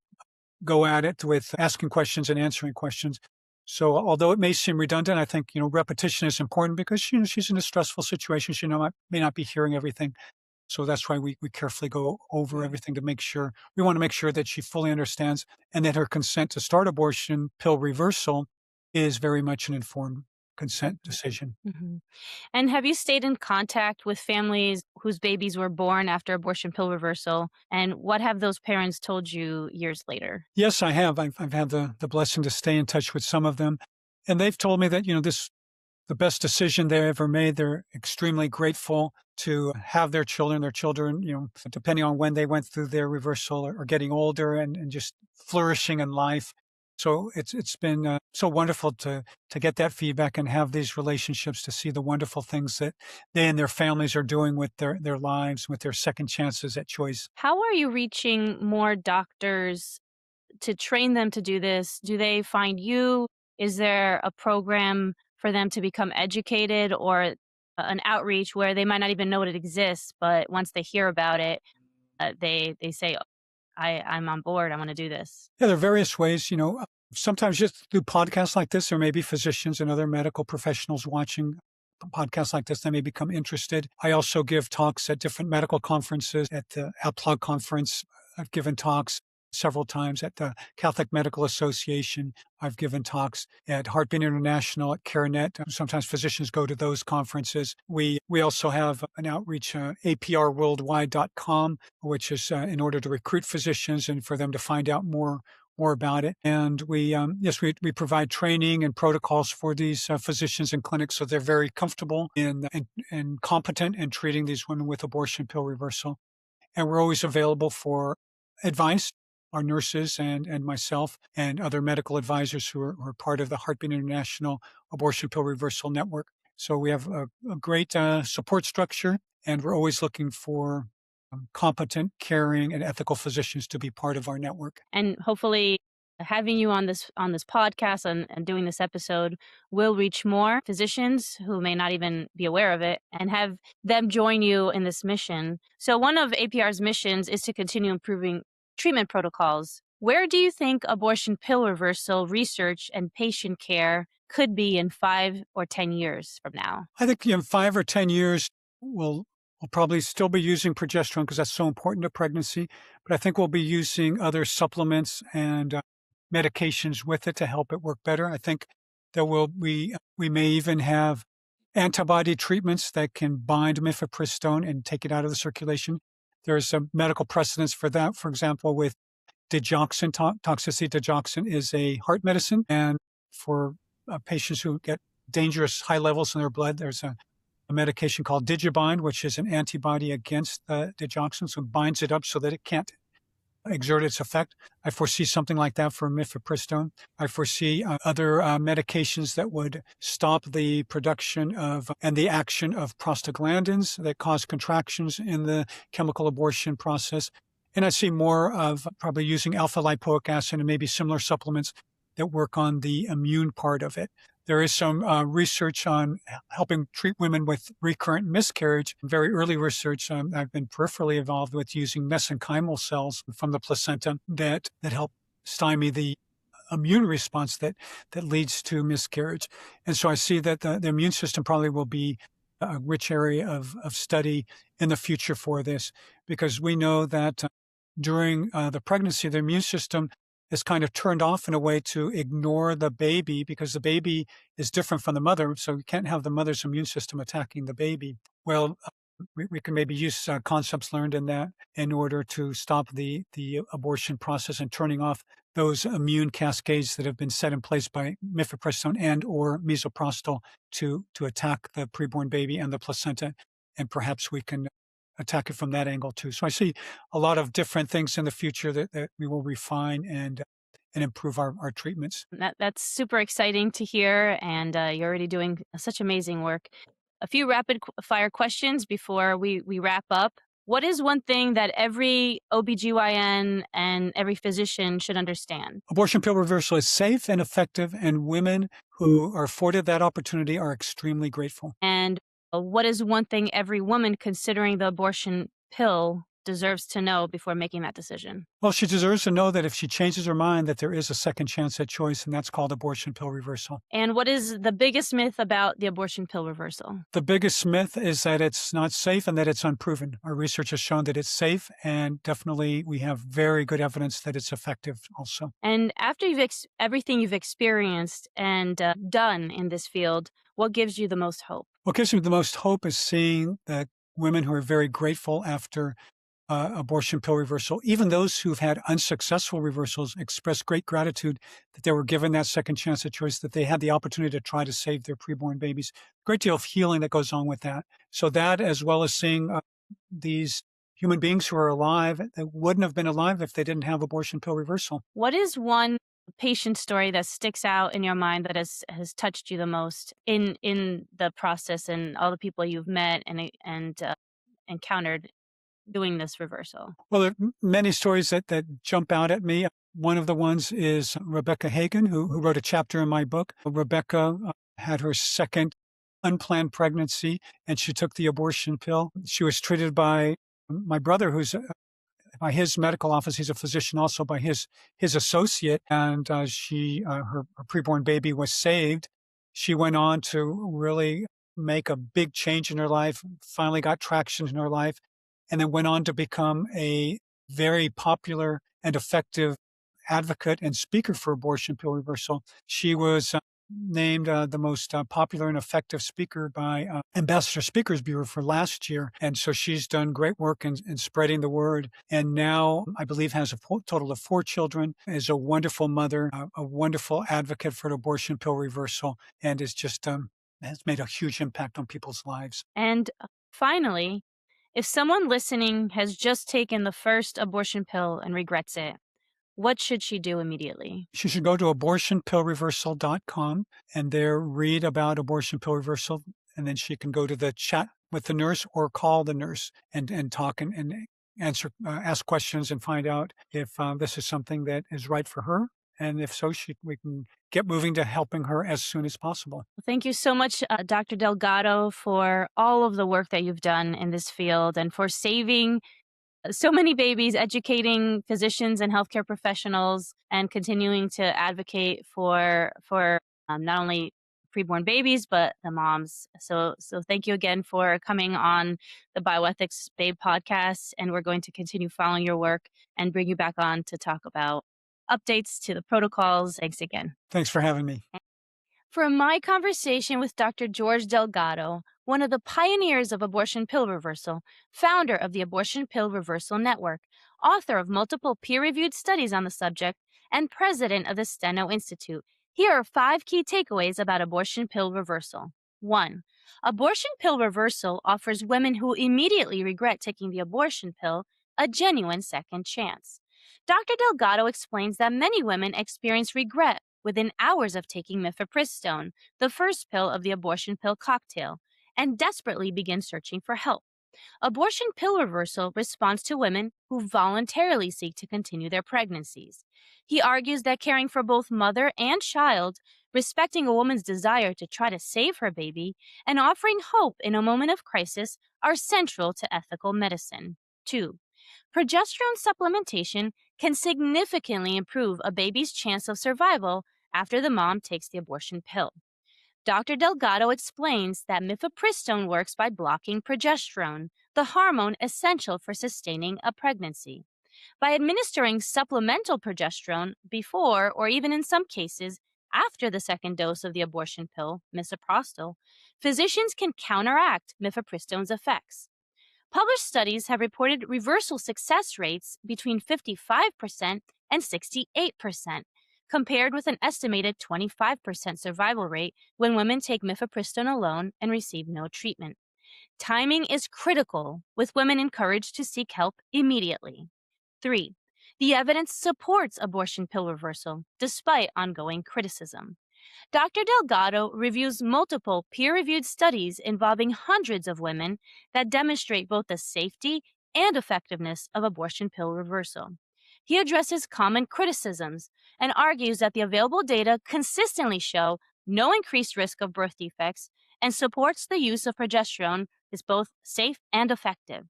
go at it with asking questions and answering questions. So although it may seem redundant, I think, repetition is important because, she's in a stressful situation. She may not be hearing everything. So that's why we carefully go over everything to make sure, we want to make sure that she fully understands and that her consent to start abortion pill reversal is very much an informed consent decision. Mm-hmm. And have you stayed in contact with families whose babies were born after abortion pill reversal? And what have those parents told you years later? Yes, I have. I've had the blessing to stay in touch with some of them. And they've told me that, this the best decision they ever made. They're extremely grateful to have their children, depending on when they went through their reversal, are getting older and just flourishing in life. So it's been so wonderful to get that feedback and have these relationships, to see the wonderful things that they and their families are doing with their lives, with their second chances at choice. How are you reaching more doctors to train them to do this? Do they find you? Is there a program for them to become educated, or an outreach where they might not even know it exists, but once they hear about it, they say, I'm on board. I want to do this. Yeah, there are various ways, sometimes just through podcasts like this, or maybe physicians and other medical professionals watching podcasts like this, they may become interested. I also give talks at different medical conferences. At the ACOG conference, I've given talks several times. At the Catholic Medical Association, I've given talks. At Heartbeat International, at CareNet, sometimes physicians go to those conferences. We also have an outreach, aprworldwide.com, which is in order to recruit physicians and for them to find out more about it. And we provide training and protocols for these physicians and clinics, so they're very comfortable and competent in treating these women with abortion pill reversal. And we're always available for advice. Our nurses and myself and other medical advisors who are part of the Heartbeat International Abortion Pill Reversal Network. So we have a great support structure, and we're always looking for competent, caring, and ethical physicians to be part of our network. And hopefully having you on this podcast and doing this episode will reach more physicians who may not even be aware of it, and have them join you in this mission. So one of APR's missions is to continue improving treatment protocols. Where do you think abortion pill reversal research and patient care could be in 5 or 10 years from now? I think in 5 or 10 years, we'll probably still be using progesterone because that's so important to pregnancy. But I think we'll be using other supplements and medications with it to help it work better. I think we may even have antibody treatments that can bind mifepristone and take it out of the circulation. There's a medical precedence for that. For example, with digoxin toxicity. Digoxin is a heart medicine, and for patients who get dangerous high levels in their blood, there's a medication called Digibind, which is an antibody against digoxin, so it binds it up so that it can't exert its effect. I foresee something like that for mifepristone. I foresee other medications that would stop the production of and the action of prostaglandins that cause contractions in the chemical abortion process. And I see more of probably using alpha lipoic acid and maybe similar supplements that work on the immune part of it. There is some research on helping treat women with recurrent miscarriage. Very early research I've been peripherally involved with, using mesenchymal cells from the placenta that help stymie the immune response that leads to miscarriage. And so I see that the immune system probably will be a rich area of study in the future for this, because we know that during the pregnancy, the immune system is kind of turned off in a way to ignore the baby, because the baby is different from the mother. So we can't have the mother's immune system attacking the baby. Well, we can maybe use concepts learned in that in order to stop the abortion process and turning off those immune cascades that have been set in place by mifepristone and or misoprostol to attack the preborn baby and the placenta. And perhaps we can attack it from that angle too. So I see a lot of different things in the future that we will refine and improve our treatments. That's super exciting to hear, and you're already doing such amazing work. A few rapid fire questions before we wrap up. What is one thing that every OBGYN and every physician should understand? Abortion pill reversal is safe and effective, and women who are afforded that opportunity are extremely grateful. And what is one thing every woman considering the abortion pill deserves to know before making that decision? Well, she deserves to know that if she changes her mind, that there is a second chance at choice, and that's called abortion pill reversal. And what is the biggest myth about the abortion pill reversal? The biggest myth is that it's not safe and that it's unproven. Our research has shown that it's safe, and definitely we have very good evidence that it's effective also. And after everything you've experienced and done in this field, what gives you the most hope? What gives me the most hope is seeing that women who are very grateful after abortion pill reversal. Even those who've had unsuccessful reversals express great gratitude that they were given that second chance at choice, that they had the opportunity to try to save their preborn babies. Great deal of healing that goes on with that. So that, as well as seeing these human beings who are alive that wouldn't have been alive if they didn't have abortion pill reversal. What is one patient story that sticks out in your mind that has touched you the most in the process and all the people you've met and encountered doing this reversal? Well, there are many stories that jump out at me. One of the ones is Rebecca Hagan, who wrote a chapter in my book. Rebecca had her second unplanned pregnancy, and she took the abortion pill. She was treated by my brother, who's by his medical office. He's a physician, also by his associate, and her preborn baby was saved. She went on to really make a big change in her life. Finally, got traction in her life, and then went on to become a very popular and effective advocate and speaker for abortion pill reversal. She was named the most popular and effective speaker by Ambassador Speakers Bureau for last year. And so she's done great work in spreading the word. And now I believe has a total of 4 children, is a wonderful mother, a wonderful advocate for abortion pill reversal, and is just has made a huge impact on people's lives. And finally, if someone listening has just taken the first abortion pill and regrets it, what should she do immediately? She should go to abortionpillreversal.com and there read about abortion pill reversal. And then she can go to the chat with the nurse or call the nurse and talk and answer, ask questions and find out if this is something that is right for her. And if so, we can get moving to helping her as soon as possible. Thank you so much, Dr. Delgado, for all of the work that you've done in this field and for saving so many babies, educating physicians and healthcare professionals, and continuing to advocate for not only preborn babies but the moms. So thank you again for coming on the Bioethics Babe podcast, and we're going to continue following your work and bring you back on to talk about updates to the protocols. Thanks again. Thanks for having me. For my conversation with Dr. George Delgado, one of the pioneers of abortion pill reversal, founder of the Abortion Pill Reversal Network, author of multiple peer-reviewed studies on the subject, and president of the Steno Institute, here are 5 key takeaways about abortion pill reversal. 1. Abortion pill reversal offers women who immediately regret taking the abortion pill a genuine second chance. Dr. Delgado explains that many women experience regret within hours of taking Mifepristone, the first pill of the abortion pill cocktail, and desperately begin searching for help. Abortion pill reversal responds to women who voluntarily seek to continue their pregnancies. He argues that caring for both mother and child, respecting a woman's desire to try to save her baby, and offering hope in a moment of crisis are central to ethical medicine. 2. Progesterone supplementation can significantly improve a baby's chance of survival after the mom takes the abortion pill. Dr. Delgado explains that mifepristone works by blocking progesterone, the hormone essential for sustaining a pregnancy. By administering supplemental progesterone before, or even in some cases, after the second dose of the abortion pill, misoprostol, physicians can counteract mifepristone's effects. Published studies have reported reversal success rates between 55% and 68%, compared with an estimated 25% survival rate when women take mifepristone alone and receive no treatment. Timing is critical, with women encouraged to seek help immediately. 3. The evidence supports abortion pill reversal, despite ongoing criticism. Dr. Delgado reviews multiple peer-reviewed studies involving hundreds of women that demonstrate both the safety and effectiveness of abortion pill reversal. He addresses common criticisms and argues that the available data consistently show no increased risk of birth defects and supports the use of progesterone is both safe and effective.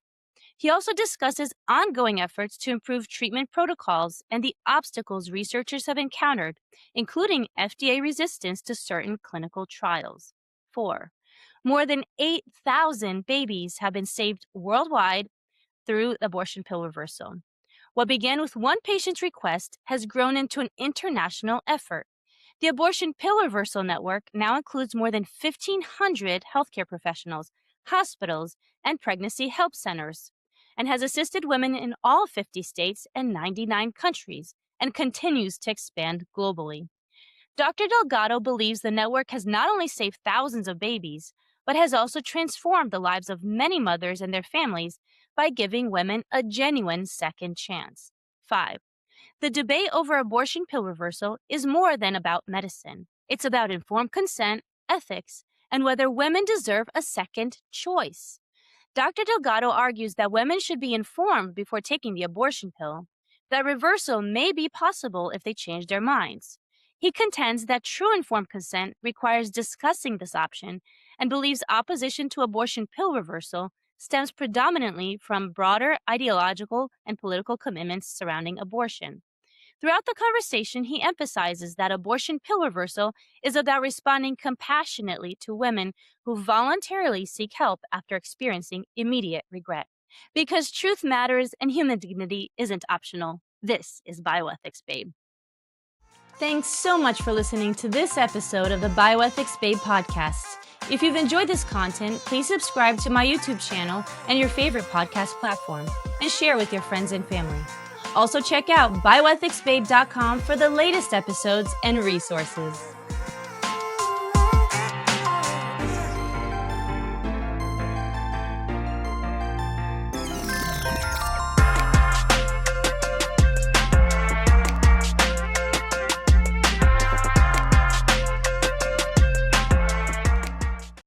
He also discusses ongoing efforts to improve treatment protocols and the obstacles researchers have encountered, including FDA resistance to certain clinical trials. 4. More than 8,000 babies have been saved worldwide through abortion pill reversal. What began with one patient's request has grown into an international effort. The Abortion Pill Reversal Network now includes more than 1,500 healthcare professionals, hospitals, and pregnancy help centers. and has assisted women in all 50 states and 99 countries and continues to expand globally. Dr. Delgado believes the network has not only saved thousands of babies, but has also transformed the lives of many mothers and their families by giving women a genuine second chance. 5. The debate over abortion pill reversal is more than about medicine. It's about informed consent, ethics, and whether women deserve a second choice. Dr. Delgado argues that women should be informed before taking the abortion pill, that reversal may be possible if they change their minds. He contends that true informed consent requires discussing this option and believes opposition to abortion pill reversal stems predominantly from broader ideological and political commitments surrounding abortion. Throughout the conversation, he emphasizes that abortion pill reversal is about responding compassionately to women who voluntarily seek help after experiencing immediate regret. Because truth matters and human dignity isn't optional. This is Bioethics, Babe. Thanks so much for listening to this episode of the Bioethics Babe podcast. If you've enjoyed this content, please subscribe to my YouTube channel and your favorite podcast platform, and share with your friends and family. Also check out bioethicsbabe.com for the latest episodes and resources.